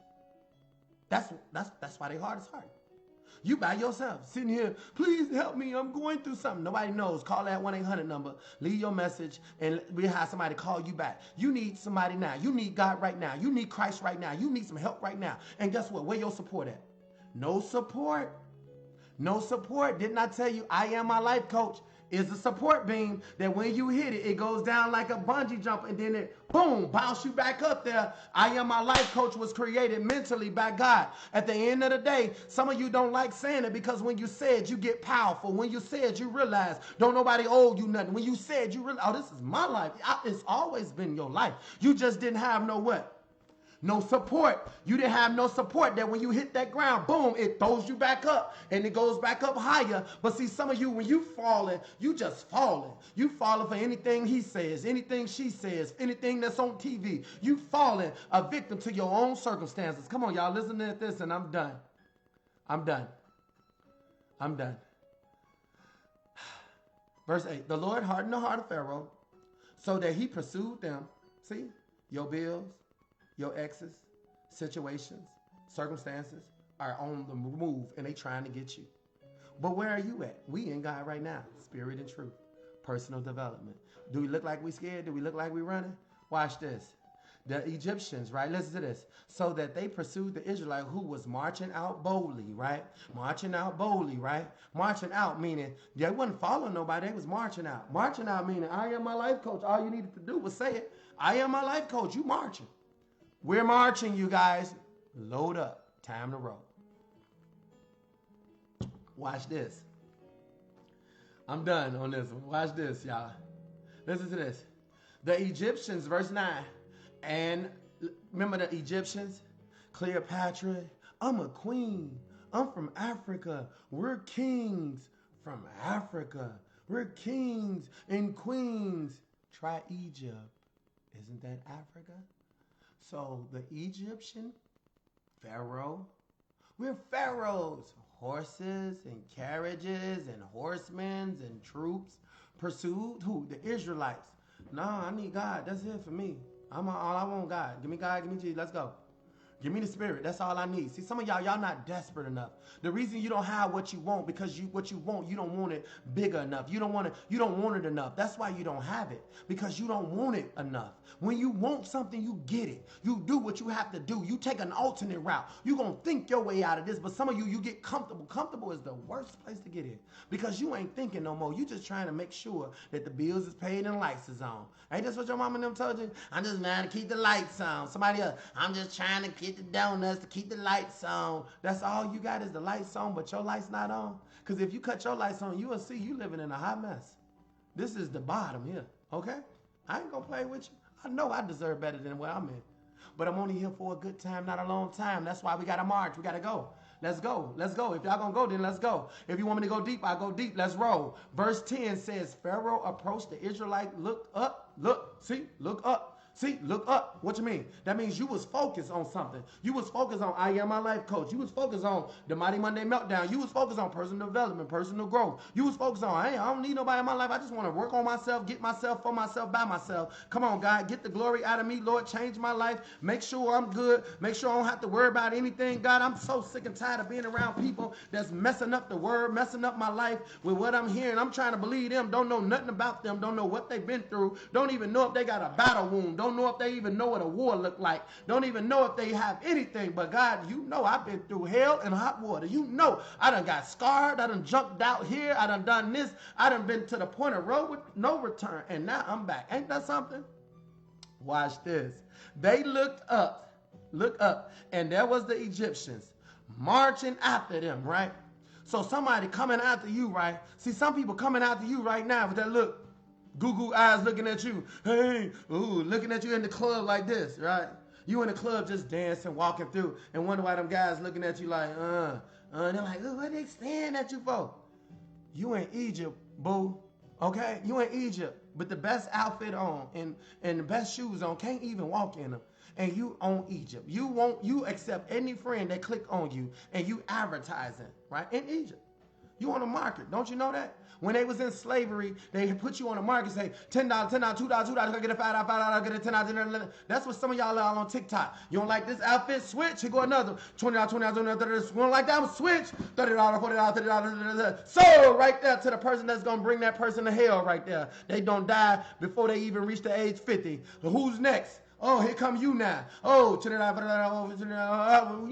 That's why their heart is hardened. You by yourself, sitting here, please help me, I'm going through something. Nobody knows. Call that 1-800 number, leave your message, and we'll have somebody call you back. You need somebody now. You need God right now. You need Christ right now. You need some help right now. And guess what? Where your support at? No support. No support. Didn't I tell you I am my life coach? Is a support beam that when you hit it, it goes down like a bungee jump and then it, boom, bounce you back up there. I am my life coach was created mentally by God. At the end of the day, some of you don't like saying it because when you say it, you get powerful. When you say it, you realize don't nobody owe you nothing. When you said you realize, oh, this is my life. It's always been your life. You just didn't have no what? No support. You didn't have no support that when you hit that ground, boom, it throws you back up and it goes back up higher. But see, some of you, when you falling, you just falling. You falling for anything he says, anything she says, anything that's on TV. You falling a victim to your own circumstances. Come on, y'all, listen to this and I'm done. I'm done. I'm done. Verse 8, the Lord hardened the heart of Pharaoh so that he pursued them. See, your bills, your exes, situations, circumstances are on the move and they trying to get you. But where are you at? We in God right now. Spirit and truth. Personal development. Do we look like we scared? Do we look like we running? Watch this. The Egyptians, right? Listen to this. So that they pursued the Israelite who was marching out boldly, right? Marching out boldly, right? Marching out meaning they wasn't following nobody. They was marching out. Marching out meaning I am my life coach. All you needed to do was say it. I am my life coach. You marching. We're marching, you guys. Load up. Time to roll. Watch this. I'm done on this one. Watch this, y'all. Listen to this. The Egyptians, verse 9. And remember the Egyptians? Cleopatra, I'm a queen. I'm from Africa. We're kings from Africa. We're kings and queens. Try Egypt. Isn't that Africa? So the Egyptian Pharaoh, we're pharaohs. Horses and carriages and horsemen and troops pursued who? The Israelites. No, I need God. That's it for me. All I want God. Give me God, give me Jesus. Let's go. Give me the Spirit. That's all I need. See, some of y'all not desperate enough. The reason you don't have what you want because what you want, you don't want it bigger enough. You don't want it enough. That's why you don't have it, because you don't want it enough. When you want something, you get it. You do what you have to do. You take an alternate route. You're going to think your way out of this, but some of you get comfortable. Comfortable is the worst place to get in because you ain't thinking no more. You just trying to make sure that the bills is paid and lights is on. Ain't this what your mama and them told you? I'm just trying to keep the lights on. Somebody else, I'm just trying to get the donuts to keep the lights on. That's all you got is the lights on, but your lights not on. Because if you cut your lights on, you will see you living in a hot mess. This is the bottom here, okay? I ain't going to play with you. I know I deserve better than what I'm in. But I'm only here for a good time, not a long time. That's why we got to march. We got to go. Let's go. Let's go. If y'all going to go, then let's go. If you want me to go deep, I'll go deep. Let's roll. Verse 10 says, Pharaoh approached the Israelite, looked up, look up. See, look up. What you mean? That means you was focused on something. You was focused on I am my life coach. You was focused on the Mighty Monday Meltdown. You was focused on personal development, personal growth. You was focused on, hey, I don't need nobody in my life. I just want to work on myself, get myself for myself, by myself. Come on, God, get the glory out of me. Lord, change my life. Make sure I'm good. Make sure I don't have to worry about anything. God, I'm so sick and tired of being around people that's messing up the word, messing up my life with what I'm hearing. I'm trying to believe them. Don't know nothing about them. Don't know what they've been through. Don't even know if they got a battle wound. Don't know if they even know what a war look like. Don't even know if they have anything. But God, you know I've been through hell and hot water. You know I done got scarred. I done jumped out here. I done this. I done been to the point of road with no return. And now I'm back. Ain't that something? Watch this. They looked up, and there was the Egyptians marching after them, right? So somebody coming after you, right? See, some people coming after you right now with that look. Goo eyes looking at you. Hey, ooh, looking at you in the club like this, right? You in the club just dancing, walking through, and wonder why them guys looking at you like, and they're like, ooh, what they staring at you for? You in Egypt, boo. Okay? You in Egypt, but the best outfit on and the best shoes on, can't even walk in them. And you own Egypt. You accept any friend that click on you and you advertising, right? In Egypt. You on the market. Don't you know that? When they was in slavery, they put you on the market, say $10, $2, get a $5, get a $10. That's what some of y'all are on TikTok. You don't like this outfit? Switch. Here go another $20, $30. You don't like that one? Switch. $30, $40, $30. So right there to the person that's gonna bring that person to hell right there. They don't die before they even reach the age 50. Who's next? Oh, here come you now. Oh, you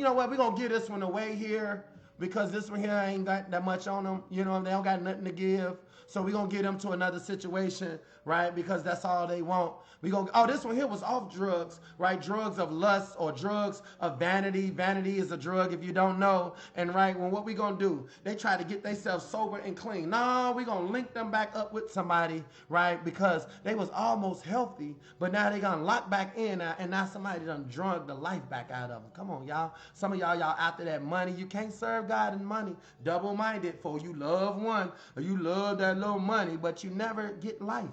know what? We're gonna give this one away here. Because this one here ain't got that much on them. You know, they don't got nothing to give. So we're going to get them to another situation, right? Because that's all they want. Oh, this one here was off drugs, right? Drugs of lust or drugs of vanity. Vanity is a drug if you don't know. And right, well, what we going to do? They try to get themselves sober and clean. No, we're going to link them back up with somebody, right? Because they was almost healthy, but now they going to lock back in and now somebody done drug the life back out of them. Come on, y'all. Some of y'all after that money. You can't serve God in money. Double-minded, for you love one or you love that little money, but you never get life.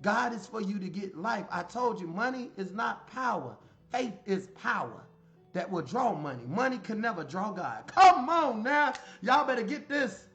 God is for you to get life. I told you, money is not power. Faith is power that will draw money. Money can never draw God. Come on now. Y'all better get this.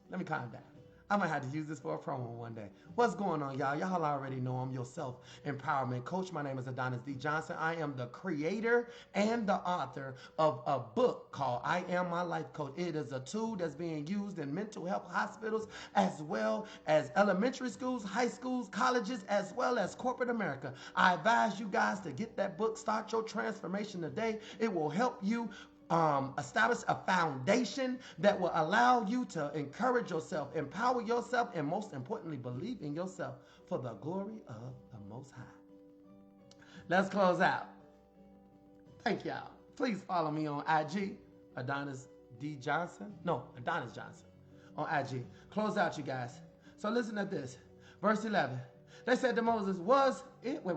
Let me calm down. I might have to use this for a promo one day. What's going on, y'all? Y'all already know I'm your self-empowerment coach. My name is Adonis D. Johnson. I am the creator and the author of a book called I Am My Life Coach. It is a tool that's being used in mental health hospitals as well as elementary schools, high schools, colleges, as well as corporate America. I advise you guys to get that book. Start your transformation today. It will help you establish a foundation that will allow you to encourage yourself, empower yourself, and most importantly, believe in yourself for the glory of the Most High. Let's close out. Thank y'all. Please follow me on IG, Adonis D. Johnson. No, Adonis Johnson on IG. Close out, you guys. So listen to this. Verse 11. They said to Moses, was it? Wait.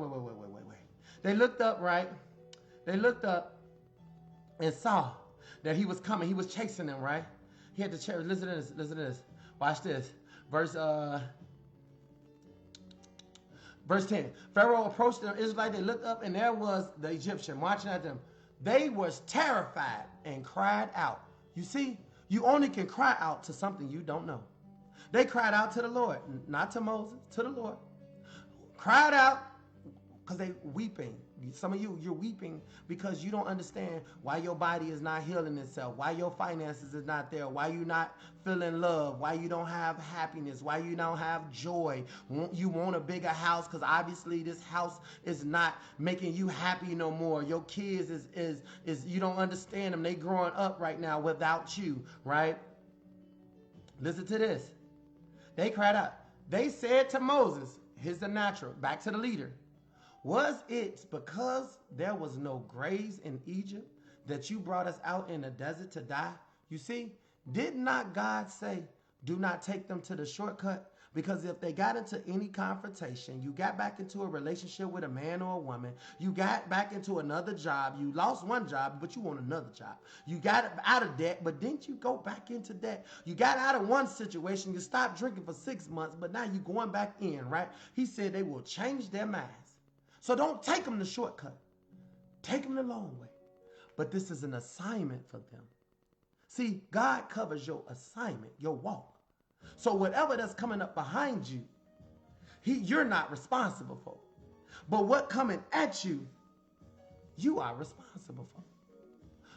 They looked up, right? They looked up and saw that he was coming. He was chasing them, right? He had to chase. Listen to this. Listen to this. Watch this. Verse 10. Pharaoh approached the Israelites. They looked up, and there was the Egyptian marching at them. They was terrified and cried out. You see, you only can cry out to something you don't know. They cried out to the Lord, not to Moses, to the Lord. Cried out because they weeping. Some of you, you're weeping because you don't understand why your body is not healing itself, why your finances is not there, why you not feeling love, why you don't have happiness, why you don't have joy. You want a bigger house because obviously this house is not making you happy no more. Your kids is you don't understand them. They growing up right now without you, right? Listen to this. They cried out. They said to Moses, here's the natural, back to the leader. Was it because there was no graves in Egypt that you brought us out in the desert to die? You see, did not God say, do not take them to the shortcut? Because if they got into any confrontation, you got back into a relationship with a man or a woman, you got back into another job, you lost one job, but you want another job. You got out of debt, but didn't you go back into debt? You got out of one situation, you stopped drinking for 6 months, but now you're going back in, right? He said they will change their minds. So don't take them the shortcut. Take them the long way. But this is an assignment for them. See, God covers your assignment, your walk. So whatever that's coming up behind you, you're not responsible for. But what coming at you, you are responsible for.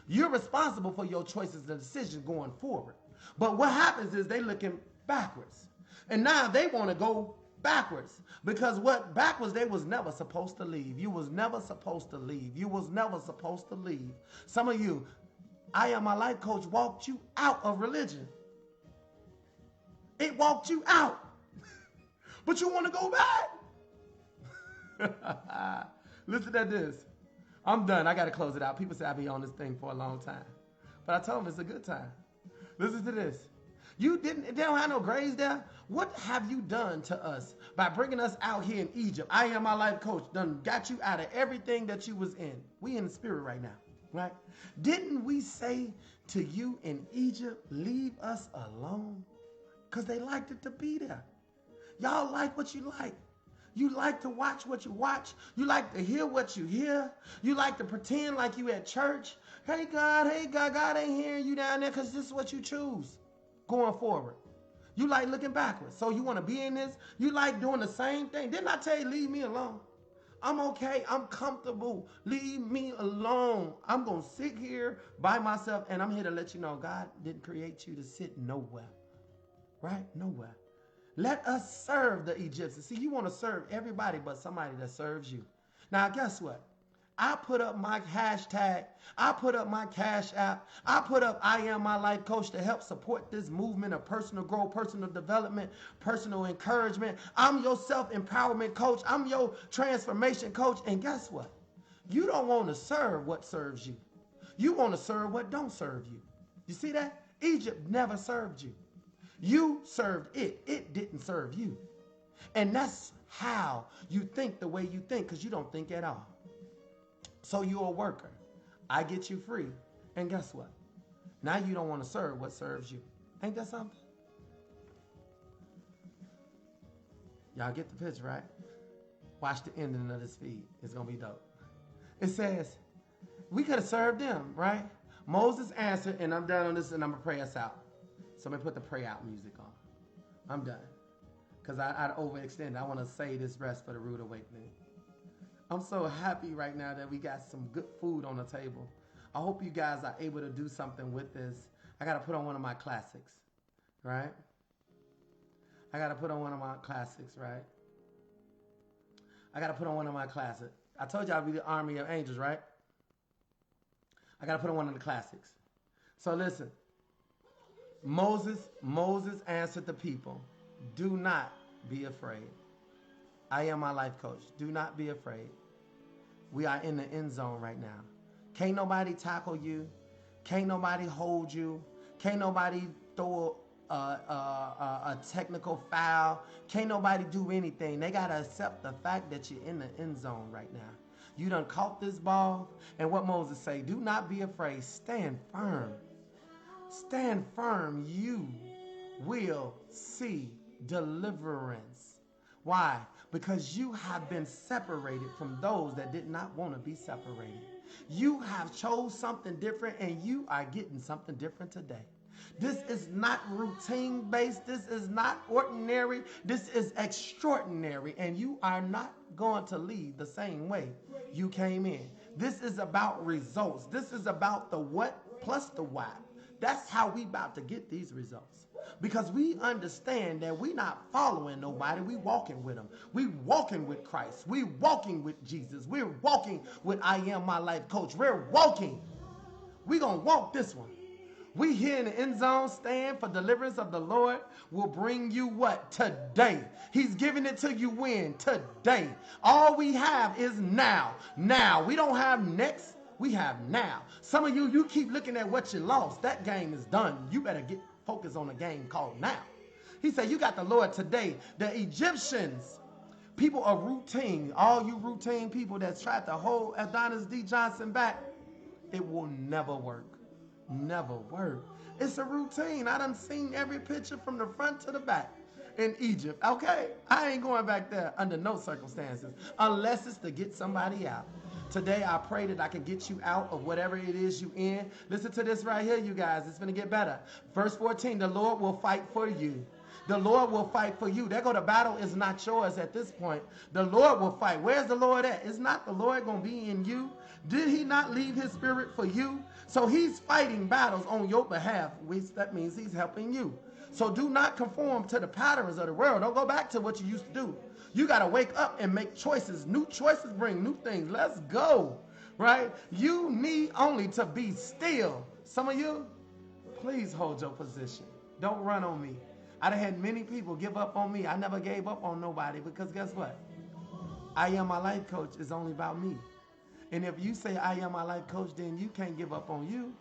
You're responsible for your choices and decisions going forward. But what happens is they looking backwards. And now they want to go backwards, because what backwards they was never supposed to leave. You was never supposed to leave. You was never supposed to leave. Some of you, I Am My Life Coach walked you out of religion. It walked you out. But you want to go back. Listen to this. I'm done. I got to close it out. People say I'll be on this thing for a long time. But I told them it's a good time. Listen to this. They don't have no graves there. What have you done to us by bringing us out here in Egypt? I Am My Life Coach done got you out of everything that you was in. We in the spirit right now, right? Didn't we say to you in Egypt, leave us alone? Because they liked it to be there. Y'all like what you like. You like to watch what you watch. You like to hear what you hear. You like to pretend like you at church. Hey God, God ain't hearing you down there because this is what you choose. Going forward. You like looking backwards. So you want to be in this? You like doing the same thing. Didn't I tell you, leave me alone? I'm okay. I'm comfortable. Leave me alone. I'm going to sit here by myself, and I'm here to let you know God didn't create you to sit nowhere. Right? Nowhere. Let us serve the Egyptians. See, you want to serve everybody but somebody that serves you. Now, guess what? I put up my hashtag. I put up my Cash App. I put up I Am My Life Coach to help support this movement of personal growth, personal development, personal encouragement. I'm your self-empowerment coach. I'm your transformation coach. And guess what? You don't want to serve what serves you. You want to serve what don't serve you. You see that? Egypt never served you. You served it. It didn't serve you. And that's how you think the way you think, because you don't think at all. So you're a worker. I get you free. And guess what? Now you don't want to serve what serves you. Ain't that something? Y'all get the picture, right? Watch the ending of this feed. It's going to be dope. It says, we could have served them, right? Moses answered, and I'm done on this, and I'm going to pray us out. Somebody put the pray out music on. I'm done. Because I overextended. I want to say this rest for the rude awakening. I'm so happy right now that we got some good food on the table. I hope you guys are able to do something with this. I got to put on one of my classics, right? I got to put on one of my classics, right? I got to put on one of my classics. I told you I'd be the army of angels, right? I got to put on one of the classics. So listen. Moses answered the people, do not be afraid. I am my life coach. Do not be afraid. We are in the end zone right now. Can't nobody tackle you. Can't nobody hold you. Can't nobody throw a technical foul. Can't nobody do anything. They got to accept the fact that you're in the end zone right now. You done caught this ball. And what Moses say, do not be afraid. Stand firm. Stand firm. You will see deliverance. Why? Because you have been separated from those that did not want to be separated. You have chose something different, and you are getting something different today. This is not routine based. This is not ordinary. This is extraordinary, and you are not going to leave the same way you came in. This is about results. This is about the what plus the why. That's how we about to get these results. Because we understand that we not following nobody. We walking with him. We walking with Christ. We walking with Jesus. We're walking with I Am My Life Coach. We're walking. We going to walk this one. We here in the end zone stand for deliverance of the Lord will bring you what? Today. He's giving it to you when? Today. All we have is now. Now. We don't have next. We have now. Some of you keep looking at what you lost. That game is done. You better get focused on a game called now. He said, you got the Lord today. The Egyptians, people are routine. All you routine people that's tried to hold Adonis D. Johnson back, it will never work. Never work. It's a routine. I done seen every picture from the front to the back in Egypt. Okay? I ain't going back there under no circumstances unless it's to get somebody out. Today, I pray that I can get you out of whatever it is you in. Listen to this right here, you guys. It's going to get better. Verse 14, the Lord will fight for you. The Lord will fight for you. There go the battle is not yours at this point. The Lord will fight. Where's the Lord at? Is not the Lord going to be in you? Did he not leave his spirit for you? So he's fighting battles on your behalf, which that means he's helping you. So do not conform to the patterns of the world. Don't go back to what you used to do. You got to wake up and make choices. New choices bring new things. Let's go, right? You need only to be still. Some of you, please hold your position. Don't run on me. I've had many people give up on me. I never gave up on nobody because guess what? I Am My Life Coach is only about me. And if you say I am my life coach, then you can't give up on you.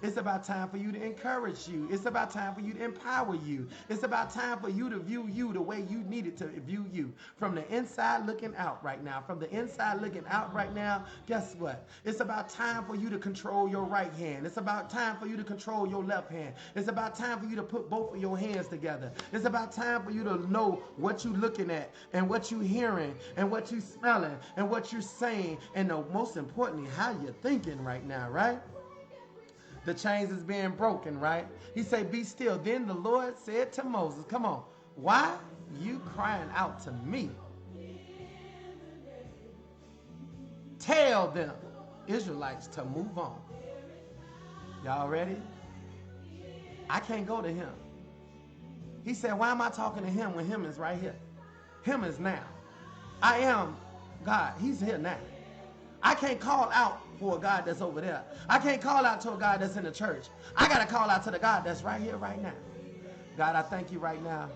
It's about time for you to encourage you. It's about time for you to empower you. It's about time for you to view you the way you needed to view you. From the inside looking out right now. From the inside looking out right now, guess what? It's about time for you to control your right hand. It's about time for you to control your left hand. It's about time for you to put both of your hands together. It's about time for you to know what you're looking at and what you're hearing and what you're smelling and what you're saying. And most importantly, how you're thinking right now, right? The chains is being broken, right? He said, be still. Then the Lord said to Moses, come on, why you crying out to me? Tell them, Israelites, to move on. Y'all ready? I can't go to him. He said, why am I talking to him when him is right here? Him is now. I am God. He's here now. I can't call out for a God that's over there. I can't call out to a God that's in the church. I got to call out to the God that's right here, right now. God, I thank you right now.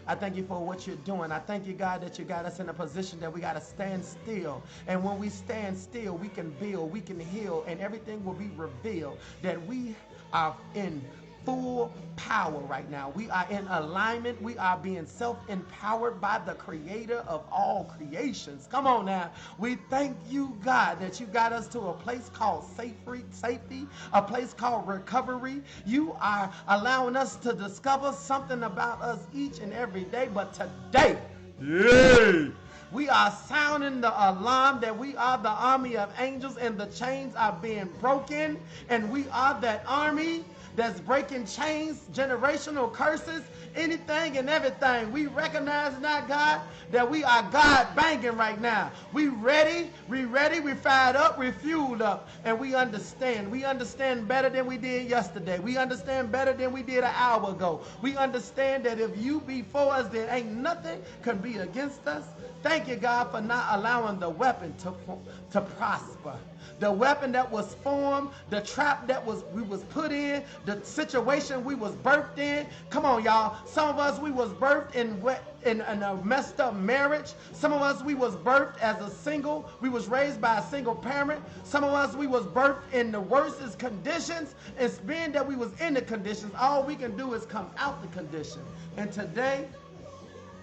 I thank you for what you're doing. I thank you, God, that you got us in a position that we got to stand still. And when we stand still, we can build, we can heal, and everything will be revealed that we are in full power right now. We are in alignment. We are being self-empowered by the creator of all creations. Come on now. We thank you, God, that you got us to a place called safety, a place called recovery. You are allowing us to discover something about us each and every day. But today, yay! We are sounding the alarm that we are the army of angels and the chains are being broken. And we are that army that's breaking chains, generational curses, anything and everything. We recognize now, God, that we are God banging right now. We ready, we fired up, we fueled up, and we understand. We understand better than we did yesterday. We understand better than we did an hour ago. We understand that if you be for us, then ain't nothing can be against us. Thank you, God, for not allowing the weapon to prosper. The weapon that was formed, the trap that we was put in, the situation we was birthed in. Come on, y'all. Some of us, we was birthed in a messed up marriage. Some of us, we was birthed as a single. We was raised by a single parent. Some of us, we was birthed in the worstest conditions. It's being that we was in the conditions, all we can do is come out the condition. And today,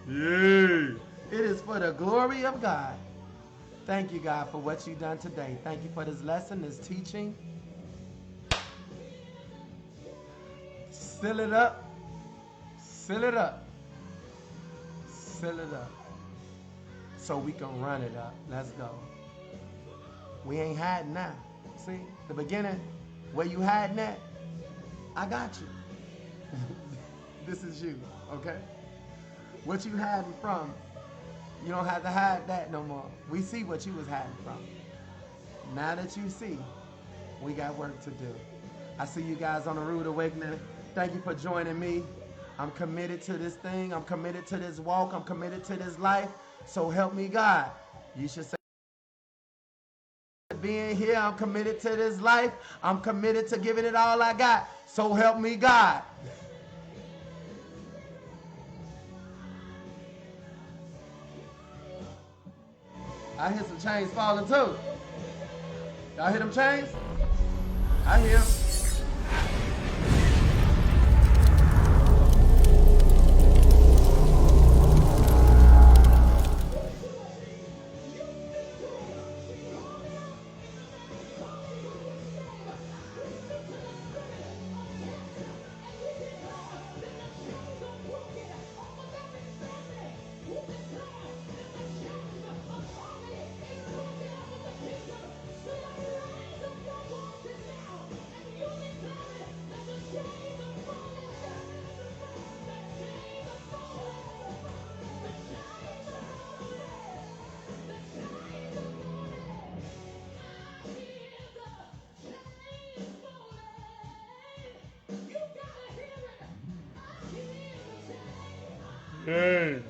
yay, it is for the glory of God. Thank you, God, for what you've done today. Thank you for this lesson, this teaching. Seal it up. Seal it up. Seal it up. So we can run it up. Let's go. We ain't hiding now. See, the beginning, where you hiding at, I got you. This is you, okay? What you hiding from, you don't have to hide that no more. We see what you was hiding from. Now that you see, we got work to do. I see you guys on the Rude Awakening. Thank you for joining me. I'm committed to this thing. I'm committed to this walk. I'm committed to this life. So help me God. You should say, being here, I'm committed to this life. I'm committed to giving it all I got. So help me God. I hear some chains falling too. Y'all hear them chains? I hear them. Hey.